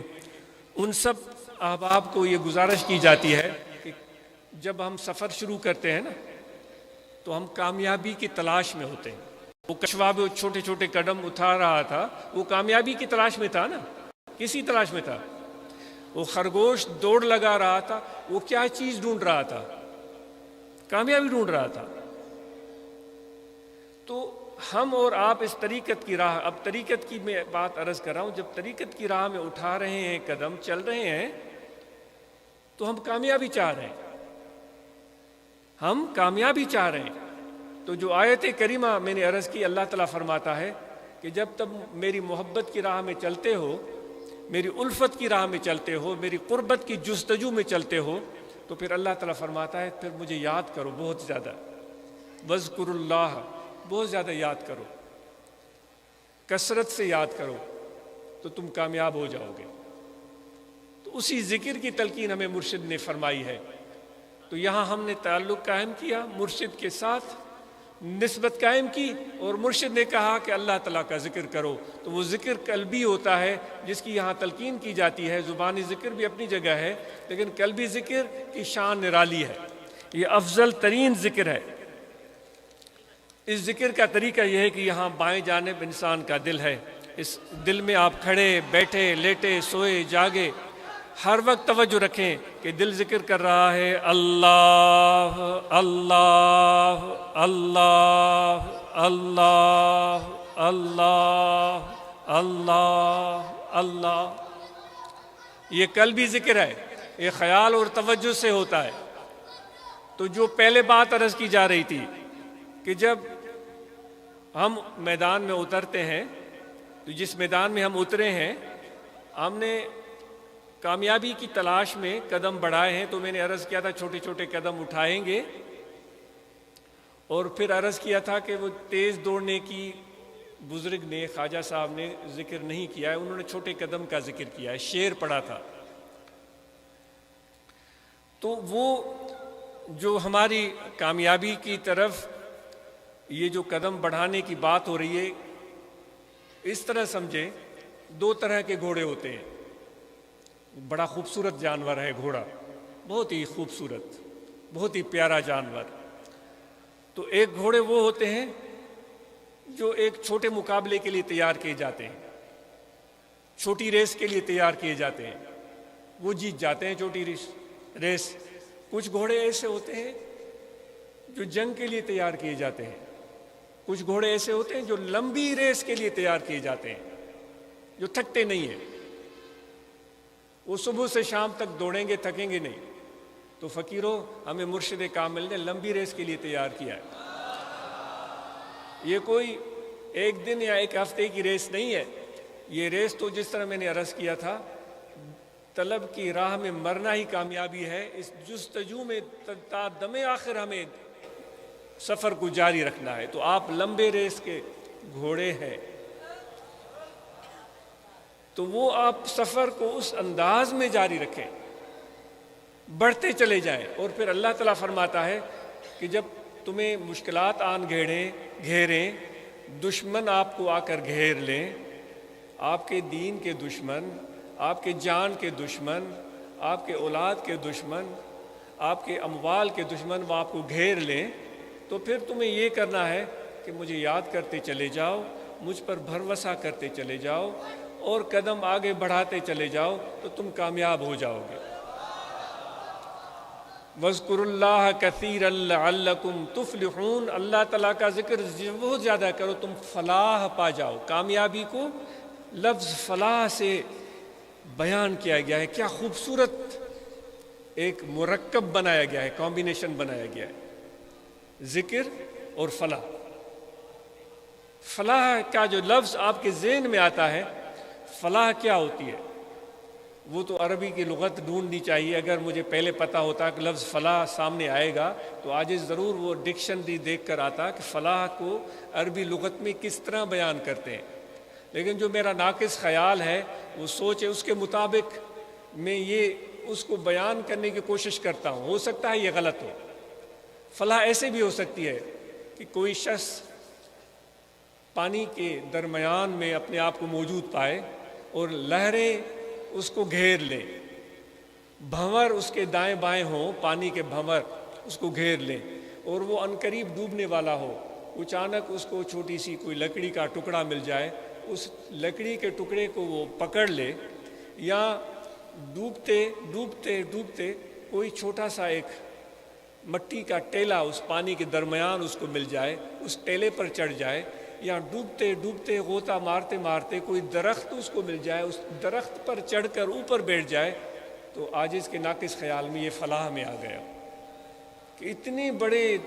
ان سب احباب کو یہ گزارش کی جاتی ہے کہ جب ہم سفر شروع کرتے ہیں نا تو ہم کامیابی کی تلاش میں ہوتے ہیں. وہ کشوا بھی چھوٹے چھوٹے قدم اٹھا رہا تھا، وہ کامیابی کی تلاش میں تھا نا، کسی تلاش میں تھا. وہ خرگوش دوڑ لگا رہا تھا، وہ کیا چیز ڈھونڈ رہا تھا؟ کامیابی ڈھونڈ رہا تھا. تو ہم اور آپ اس طریقت کی راہ، اب طریقت کی میں بات عرض کر رہا ہوں، جب طریقت کی راہ میں اٹھا رہے ہیں قدم، چل رہے ہیں تو ہم کامیابی چاہ رہے ہیں، ہم کامیابی چاہ رہے ہیں. تو جو آیت کریمہ میں نے عرض کی، اللہ تعالیٰ فرماتا ہے کہ جب تک میری محبت کی راہ میں چلتے ہو، میری الفت کی راہ میں چلتے ہو، میری قربت کی جستجو میں چلتے ہو، تو پھر اللہ تعالیٰ فرماتا ہے پھر مجھے یاد کرو بہت زیادہ، وَاذْكُرُوا اللَّهَ، بہت زیادہ یاد کرو، کثرت سے یاد کرو تو تم کامیاب ہو جاؤ گے. تو اسی ذکر کی تلقین ہمیں مرشد نے فرمائی ہے. تو یہاں ہم نے تعلق قائم کیا، مرشد کے ساتھ نسبت قائم کی، اور مرشد نے کہا کہ اللہ تعالیٰ کا ذکر کرو. تو وہ ذکر قلبی ہوتا ہے جس کی یہاں تلقین کی جاتی ہے. زبانی ذکر بھی اپنی جگہ ہے، لیکن قلبی ذکر کی شان نرالی ہے، یہ افضل ترین ذکر ہے. اس ذکر کا طریقہ یہ ہے کہ یہاں بائیں جانب انسان کا دل ہے، اس دل میں آپ کھڑے بیٹھے لیٹے سوئے جاگے ہر وقت توجہ رکھیں کہ دل ذکر کر رہا ہے اللہ اللہ اللہ اللہ اللہ اللہ اللہ. یہ قلبی ذکر ہے، یہ خیال اور توجہ سے ہوتا ہے. تو جو پہلے بات عرض کی جا رہی تھی کہ جب ہم میدان میں اترتے ہیں، تو جس میدان میں ہم اترے ہیں، ہم نے کامیابی کی تلاش میں قدم بڑھائے ہیں. تو میں نے عرض کیا تھا چھوٹے چھوٹے قدم اٹھائیں گے، اور پھر عرض کیا تھا کہ وہ تیز دوڑنے کی بزرگ نے، خواجہ صاحب نے ذکر نہیں کیا ہے، انہوں نے چھوٹے قدم کا ذکر کیا ہے، شعر پڑھا تھا. تو وہ جو ہماری کامیابی کی طرف یہ جو قدم بڑھانے کی بات ہو رہی ہے، اس طرح سمجھیں دو طرح کے گھوڑے ہوتے ہیں. بڑا خوبصورت جانور ہے گھوڑا، بہت ہی خوبصورت، بہت ہی پیارا جانور. تو ایک گھوڑے وہ ہوتے ہیں جو ایک چھوٹے مقابلے کے لیے تیار کیے جاتے ہیں، چھوٹی ریس کے لیے تیار کیے جاتے ہیں، وہ جیت جاتے ہیں چھوٹی ریس۔ کچھ گھوڑے ایسے ہوتے ہیں جو جنگ کے لیے تیار کیے جاتے ہیں، کچھ گھوڑے ایسے ہوتے ہیں جو لمبی ریس کے لیے تیار کیے جاتے ہیں، جو تھکتے نہیں ہیں، وہ صبح سے شام تک دوڑیں گے، تھکیں گے نہیں۔ تو فقیروں، ہمیں مرشد کامل نے لمبی ریس کے لیے تیار کیا ہے۔ یہ کوئی ایک دن یا ایک ہفتے کی ریس نہیں ہے، یہ ریس تو جس طرح میں نے عرض کیا تھا، طلب کی راہ میں مرنا ہی کامیابی ہے۔ اس جستجو میں تا دم آخر ہمیں سفر کو جاری رکھنا ہے۔ تو آپ لمبے ریس کے گھوڑے ہیں، تو وہ آپ سفر کو اس انداز میں جاری رکھیں، بڑھتے چلے جائیں۔ اور پھر اللہ تعالیٰ فرماتا ہے کہ جب تمہیں مشکلات آن گھیریں، دشمن آپ کو آ کر گھیر لیں، آپ کے دین کے دشمن، آپ کے جان کے دشمن، آپ کے اولاد کے دشمن، آپ کے اموال کے دشمن وہ آپ کو گھیر لیں، تو پھر تمہیں یہ کرنا ہے کہ مجھے یاد کرتے چلے جاؤ، مجھ پر بھروسہ کرتے چلے جاؤ اور قدم آگے بڑھاتے چلے جاؤ، تو تم کامیاب ہو جاؤ گے۔ وَاذْكُرُوا اللَّهَ كَثِيرًا لَعَلَّكُمْ تُفْلِحُونَ، اللہ تعالیٰ کا ذکر بہت زیادہ کرو، تم فلاح پا جاؤ۔ کامیابی کو لفظ فلاح سے بیان کیا گیا ہے، کیا خوبصورت ایک مرکب بنایا گیا ہے، کمبینیشن بنایا گیا ہے، ذکر اور فلاح۔ فلاح کا جو لفظ آپ کے ذہن میں آتا ہے، فلاح کیا ہوتی ہے، وہ تو عربی کی لغت ڈھونڈنی چاہیے۔ اگر مجھے پہلے پتہ ہوتا کہ لفظ فلاح سامنے آئے گا تو آج ضرور وہ ڈکشنری دیکھ کر آتا کہ فلاح کو عربی لغت میں کس طرح بیان کرتے ہیں، لیکن جو میرا ناقص خیال ہے وہ سوچ ہے، اس کے مطابق میں یہ اس کو بیان کرنے کی کوشش کرتا ہوں۔ ہو سکتا ہے یہ غلط ہو۔ فلاح ایسے بھی ہو سکتی ہے کہ کوئی شخص پانی کے درمیان میں اپنے آپ کو موجود پائے اور لہریں اس کو گھیر لیں، بھنور اس کے دائیں بائیں ہوں، پانی کے بھنور اس کو گھیر لیں اور وہ عنقریب ڈوبنے والا ہو۔ اچانک اس کو چھوٹی سی کوئی لکڑی کا ٹکڑا مل جائے، اس لکڑی کے ٹکڑے کو وہ پکڑ لے، یا ڈوبتے ڈوبتے ڈوبتے کوئی چھوٹا سا ایک مٹی کا ٹیلا اس پانی کے درمیان اس کو مل جائے، اس ٹیلے پر چڑھ جائے، یا ڈوبتے ڈوبتے غوطہ مارتے مارتے کوئی درخت اس کو مل جائے، اس درخت پر چڑھ کر اوپر بیٹھ جائے، تو عاجز کے ناقص خیال میں یہ فلاح میں آ گیا کہ اتنے بڑے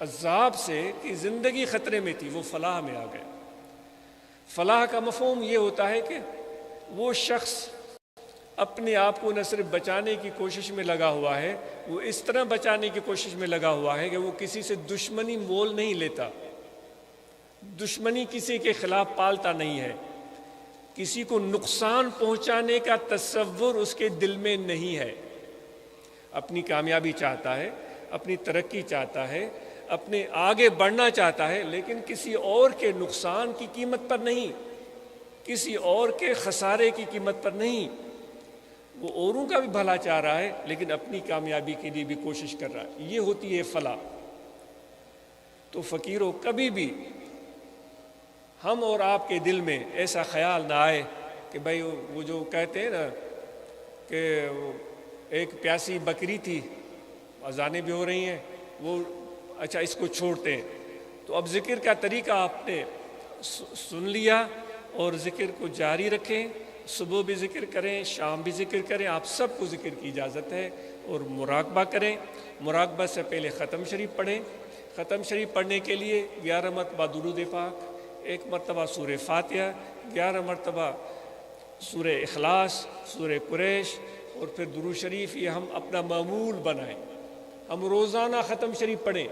عذاب سے کہ زندگی خطرے میں تھی، وہ فلاح میں آ گیا۔ فلاح کا مفہوم یہ ہوتا ہے کہ وہ شخص اپنے آپ کو نہ صرف بچانے کی کوشش میں لگا ہوا ہے، وہ اس طرح بچانے کی کوشش میں لگا ہوا ہے کہ وہ کسی سے دشمنی مول نہیں لیتا، دشمنی کسی کے خلاف پالتا نہیں ہے، کسی کو نقصان پہنچانے کا تصور اس کے دل میں نہیں ہے، اپنی کامیابی چاہتا ہے، اپنی ترقی چاہتا ہے، اپنے آگے بڑھنا چاہتا ہے، لیکن کسی اور کے نقصان کی قیمت پر نہیں، کسی اور کے خسارے کی قیمت پر نہیں۔ وہ اوروں کا بھی بھلا چاہ رہا ہے لیکن اپنی کامیابی کے لیے بھی کوشش کر رہا ہے، یہ ہوتی ہے فلاح۔ تو فقیروں، کبھی بھی ہم اور آپ کے دل میں ایسا خیال نہ آئے کہ بھائی وہ جو کہتے ہیں نا کہ ایک پیاسی بکری تھی، اذانیں بھی ہو رہی ہیں، وہ اچھا اس کو چھوڑتے ہیں۔ تو اب ذکر کا طریقہ آپ نے سن لیا اور ذکر کو جاری رکھیں، صبح بھی ذکر کریں، شام بھی ذکر کریں، آپ سب کو ذکر کی اجازت ہے، اور مراقبہ کریں۔ مراقبہ سے پہلے ختم شریف پڑھیں، ختم شریف پڑھنے کے لیے 11 مرتبہ درود پاک، 1 مرتبہ سورہ فاتحہ، 11 مرتبہ سورہ اخلاص، سورہ قریش، اور پھر درود شریف۔ یہ ہم اپنا معمول بنائیں، ہم روزانہ ختم شریف پڑھیں،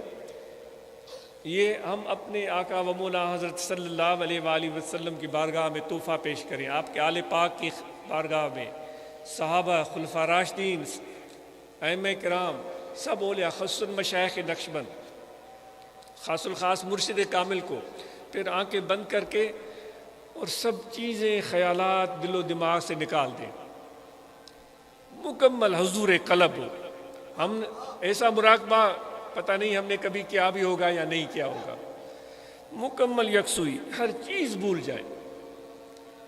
یہ ہم اپنے آقا و مولا حضرت صلی اللہ علیہ وآلہ وسلم کی بارگاہ میں تحفہ پیش کریں، آپ کے آل پاک کی بارگاہ میں، صحابہ، خلفاء راشدین، ائمہ کرام، سب اولیاء، خصوصاً مشائخ نقشبند، خاص الخاص مرشد کامل کو، پھر آنکھیں بند کر کے اور سب چیزیں، خیالات دل و دماغ سے نکال دیں، مکمل حضور قلب ہو۔ ہم ایسا مراقبہ پتہ نہیں ہم نے کبھی کیا بھی ہوگا یا نہیں کیا ہوگا. مکمل یکسوئی، ہر چیز بھول جائیں،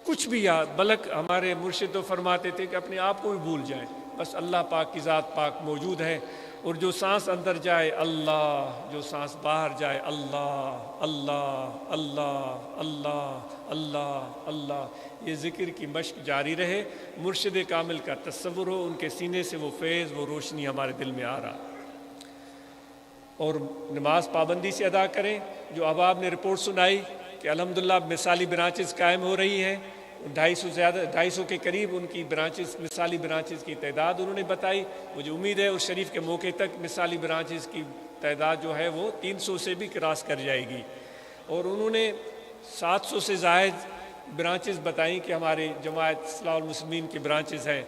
کچھ بھی یاد. بلک ہمارے مرشد تو فرماتے تھے کہ اپنے آپ کو بھی بھول جائیں، بس اللہ پاک کی ذات پاک موجود ہے. اور جو سانس اندر جائے اللہ، جو سانس باہر جائے اللہ اللہ اللہ اللہ اللہ اللہ. یہ ذکر کی مشق جاری رہے، مرشد کامل کا تصور ہو، ان کے سینے سے وہ فیض، وہ روشنی ہمارے دل میں آ رہا. اور نماز پابندی سے ادا کریں. جو اب آپ نے رپورٹ سنائی کہ الحمدللہ مثالی برانچز قائم ہو رہی ہیں، 250 کے قریب ان کی برانچز، مثالی برانچز کی تعداد انہوں نے بتائی. مجھے امید ہے اس شریف کے موقع تک مثالی برانچز کی تعداد جو ہے وہ 300 سے بھی کراس کر جائے گی. اور انہوں نے 700 سے زائد برانچز بتائیں کہ ہمارے جماعت اصلاح المسلمین کی برانچز ہیں.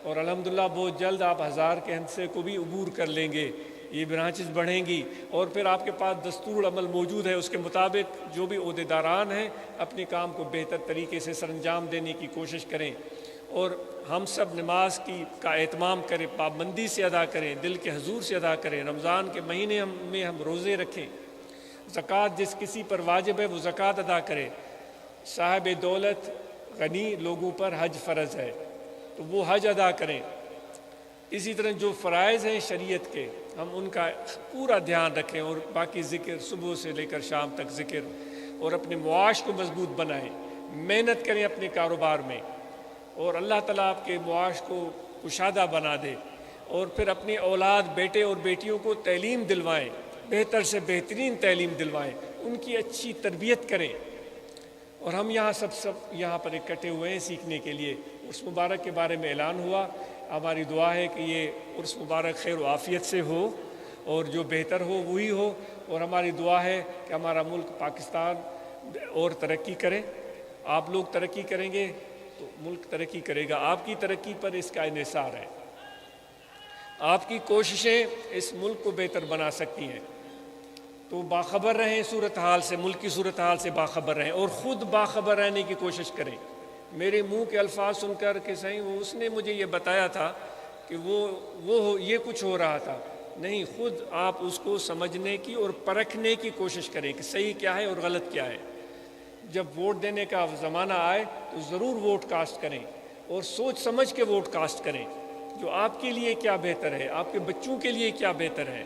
اور الحمدللہ بہت جلد آپ 1000 کے ہندسے کو بھی عبور کر لیں گے. یہ برانچز بڑھیں گی. اور پھر آپ کے پاس دستور العمل موجود ہے، اس کے مطابق جو بھی عہدیداران ہیں اپنے کام کو بہتر طریقے سے سر انجام دینے کی کوشش کریں. اور ہم سب نماز کا اہتمام کریں، پابندی سے ادا کریں، دل کے حضور سے ادا کریں. رمضان کے مہینے میں ہم روزے رکھیں. زکوٰۃ جس کسی پر واجب ہے وہ زکوٰۃ ادا کرے. صاحب دولت غنی لوگوں پر حج فرض ہے تو وہ حج ادا کریں. اسی طرح جو فرائض ہیں شریعت کے ہم ان کا پورا دھیان رکھیں. اور باقی ذکر صبح سے لے کر شام تک ذکر. اور اپنے معاش کو مضبوط بنائیں، محنت کریں اپنے کاروبار میں، اور اللہ تعالیٰ آپ کے معاش کو کشادہ بنا دے. اور پھر اپنی اولاد، بیٹے اور بیٹیوں کو تعلیم دلوائیں، بہتر سے بہترین تعلیم دلوائیں، ان کی اچھی تربیت کریں. اور ہم یہاں سب یہاں پر اکٹھے ہوئے ہیں سیکھنے کے لیے. عرس مبارک کے بارے میں اعلان ہوا. ہماری دعا ہے کہ یہ عرس مبارک خیر و عافیت سے ہو اور جو بہتر ہو وہی ہو. اور ہماری دعا ہے کہ ہمارا ملک پاکستان اور ترقی کرے. آپ لوگ ترقی کریں گے تو ملک ترقی کرے گا. آپ کی ترقی پر اس کا انحصار ہے. آپ کی کوششیں اس ملک کو بہتر بنا سکتی ہیں. تو باخبر رہیں صورتحال سے، ملک کی صورتحال سے باخبر رہیں، اور خود باخبر رہنے کی کوشش کریں. میرے منہ کے الفاظ سن کر کہ صحیح اس نے مجھے یہ بتایا تھا کہ وہ یہ کچھ ہو رہا تھا، نہیں، خود آپ اس کو سمجھنے کی اور پرکھنے کی کوشش کریں کہ صحیح کیا ہے اور غلط کیا ہے. جب ووٹ دینے کا زمانہ آئے تو ضرور ووٹ کاسٹ کریں اور سوچ سمجھ کے ووٹ کاسٹ کریں. جو آپ کے لیے کیا بہتر ہے، آپ کے بچوں کے لیے کیا بہتر ہے،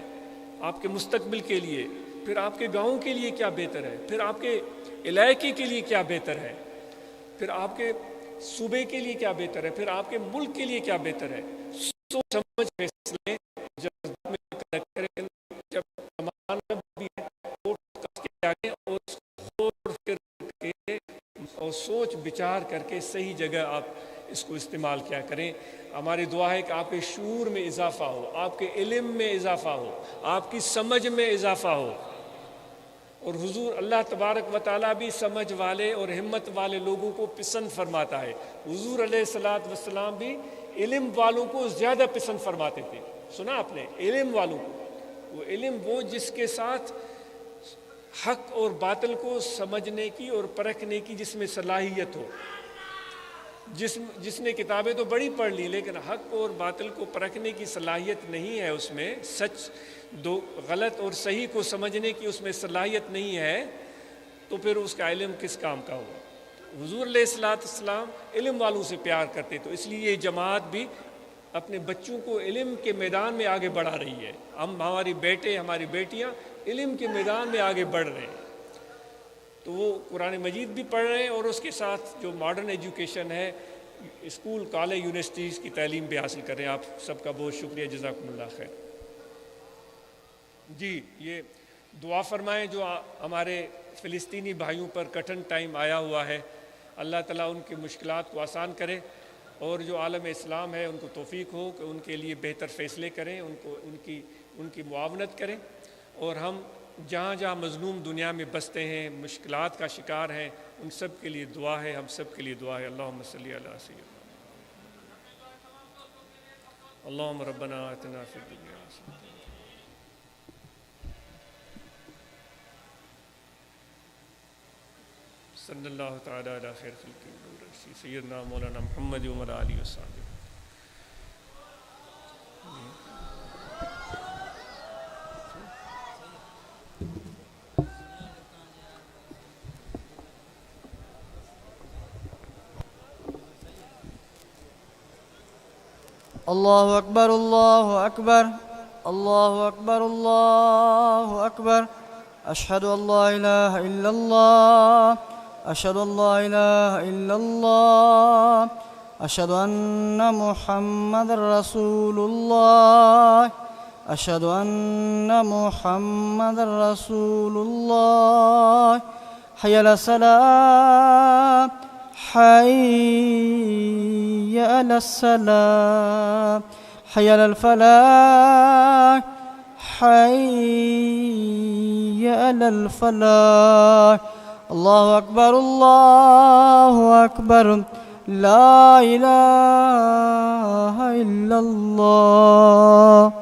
آپ کے مستقبل کے لیے، پھر آپ کے گاؤں کے لیے کیا بہتر ہے، پھر آپ کے علاقے کے لیے کیا بہتر ہے، پھر آپ کے صوبے کے لیے کیا بہتر ہے، پھر آپ کے ملک کے لیے کیا بہتر ہے. سوچ سمجھ فیصلے جب زمانہ بھی ہے اور سوچ بچار کر کے صحیح جگہ آپ اس کو استعمال کیا کریں. ہماری دعا ہے کہ آپ کے شعور میں اضافہ ہو، آپ کے علم میں اضافہ ہو، آپ کی سمجھ میں اضافہ ہو. اور حضور اللہ تبارک و تعالیٰ بھی سمجھ والے اور ہمت والے لوگوں کو پسند فرماتا ہے. حضور علیہ الصلاۃ والسلام بھی علم والوں کو زیادہ پسند فرماتے تھے. سنا آپ نے؟ علم والوں کو. وہ علم وہ جس کے ساتھ حق اور باطل کو سمجھنے کی اور پرکھنے کی جس میں صلاحیت ہو. جس نے کتابیں تو بڑی پڑھ لی لیکن حق اور باطل کو پرکھنے کی صلاحیت نہیں ہے، اس میں سچ دو غلط اور صحیح کو سمجھنے کی اس میں صلاحیت نہیں ہے، تو پھر اس کا علم کس کام کا ہوگا. حضور علیہ السلام علم والوں سے پیار کرتے. تو اس لیے یہ جماعت بھی اپنے بچوں کو علم کے میدان میں آگے بڑھا رہی ہے. ہماری بیٹے، ہماری بیٹیاں علم کے میدان میں آگے بڑھ رہے ہیں. تو وہ قرآن مجید بھی پڑھ رہے ہیں اور اس کے ساتھ جو ماڈرن ایجوکیشن ہے، اسکول، کالج، یونیورسٹیز کی تعلیم بھی حاصل کر رہے ہیں. آپ سب کا بہت شکریہ، جزاکم اللہ خیر. جی یہ دعا فرمائیں جو ہمارے فلسطینی بھائیوں پر کٹھن ٹائم آیا ہوا ہے، اللہ تعالیٰ ان کی مشکلات کو آسان کرے، اور جو عالم اسلام ہے ان کو توفیق ہو کہ ان کے لیے بہتر فیصلے کریں، ان کی معاونت کریں. اور ہم جہاں جہاں مظلوم دنیا میں بستے ہیں، مشکلات کا شکار ہیں، ان سب کے لیے دعا ہے، ہم سب کے لیے دعا ہے. اللہم صلی علی سیدنا اللہم ربنا آتنا فی الدنیا حسنۃ صلی اللہ تعالی علی خیر خلقہ سیدنا مولانا محمد و علی آلہ وصحبہ. الله أكبر الله أكبر الله أكبر الله أكبر أشهد أن لا إله إلا الله أشهد أن لا إله إلا الله أشهد أن محمد رسول الله أشهد أن محمد رسول الله حي على الصلاة حي على الصلاة حي على الفلاح حي على الفلاح الله أكبر الله أكبر لا إله إلا الله.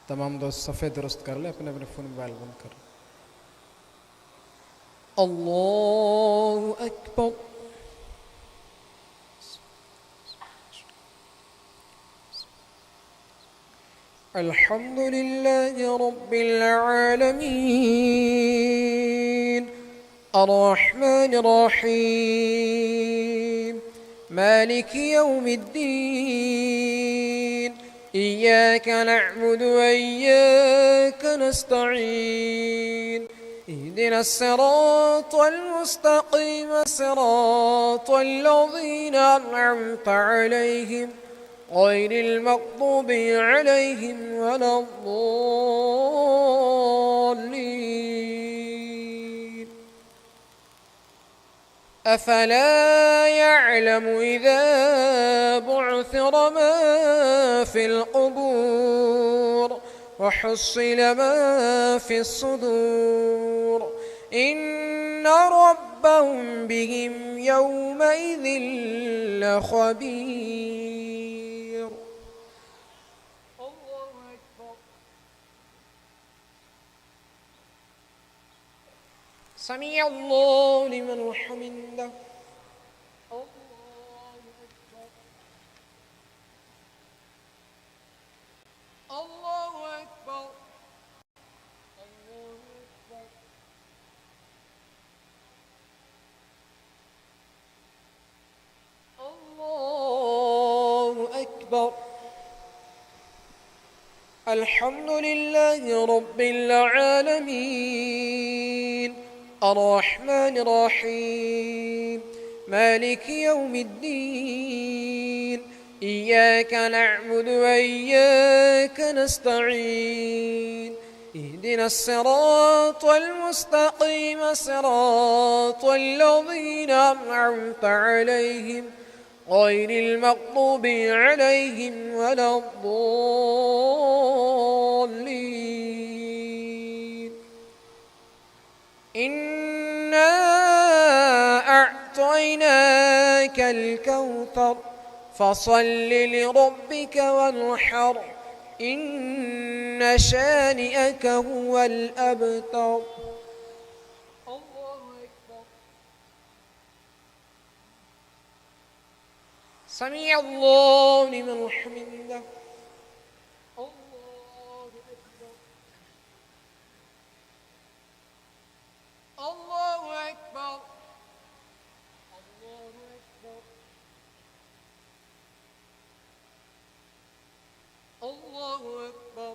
تمام دوست صفحے درست کر لیں اپنے اپنے فون موبائل بند کر. الله أكبر. الحمد لله رب العالمين الرحمن الرحيم مالك يوم الدين إياك نعبد وإياك نستعين اهدنا الصراط المستقيم صراط الذين أنعمت عليهم غير المغضوب عليهم ولا الضالين أفلا يعلم إذا بعثر ما في القبور وحصل ما في الصدور إن ربهم بهم يومئذ لخبير. الله أكبر. سمع الله لمن حمده. الله أكبر. الله أكبر. الحمد لله رب العالمين الرحمن الرحيم مالك يوم الدين إياك نعبد وإياك نستعين اهدنا الصراط المستقيم صراط الذين أنعمت عليهم غير المغضوب عليهم ولا الضالين. إنا أعطيناك الكوثر فصل لربك وانحر إن شانئك هو الأبتر. سمع الله لمن حمده. الله أكبر. الله أكبر. الله أكبر. الله أكبر.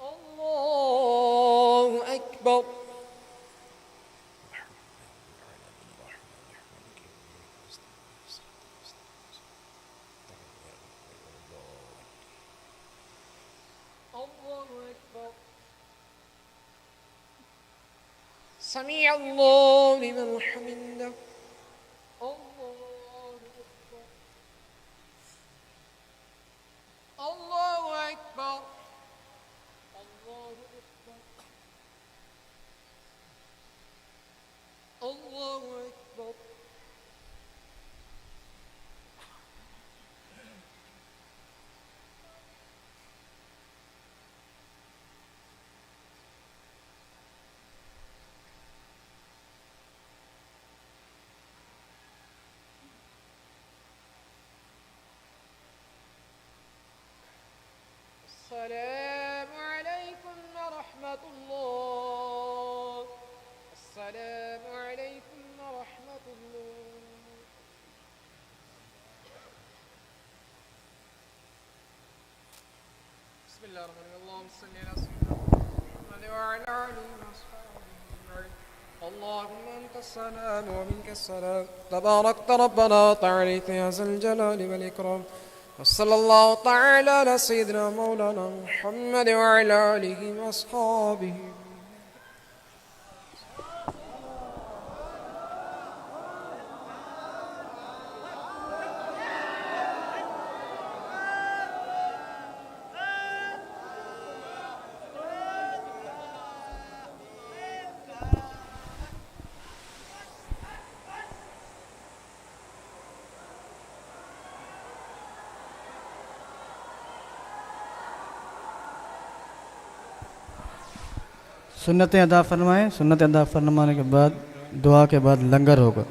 الله أكبر. الله أكبر. سمع الله لمن حمده الله أكبر الله أكبر الله أكبر الله أكبر السلام عليكم ورحمة الله السلام عليكم ورحمة الله بسم الله الرحمن الرحيم اللهم صل على سيدنا محمد وعلى آله وصحبه أجمعين اللهم أنت السلام ومنك السلام تباركت ربنا وتعاليت يا ذا الجلال والإكرام وصلى الله تعالى على سيدنا مولانا محمد وعلى آله وأصحابه سنتیں ادا فرمائیں. سنت ادا فرمانے کے بعد دعا کے بعد لنگر ہوگا.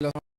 اللہ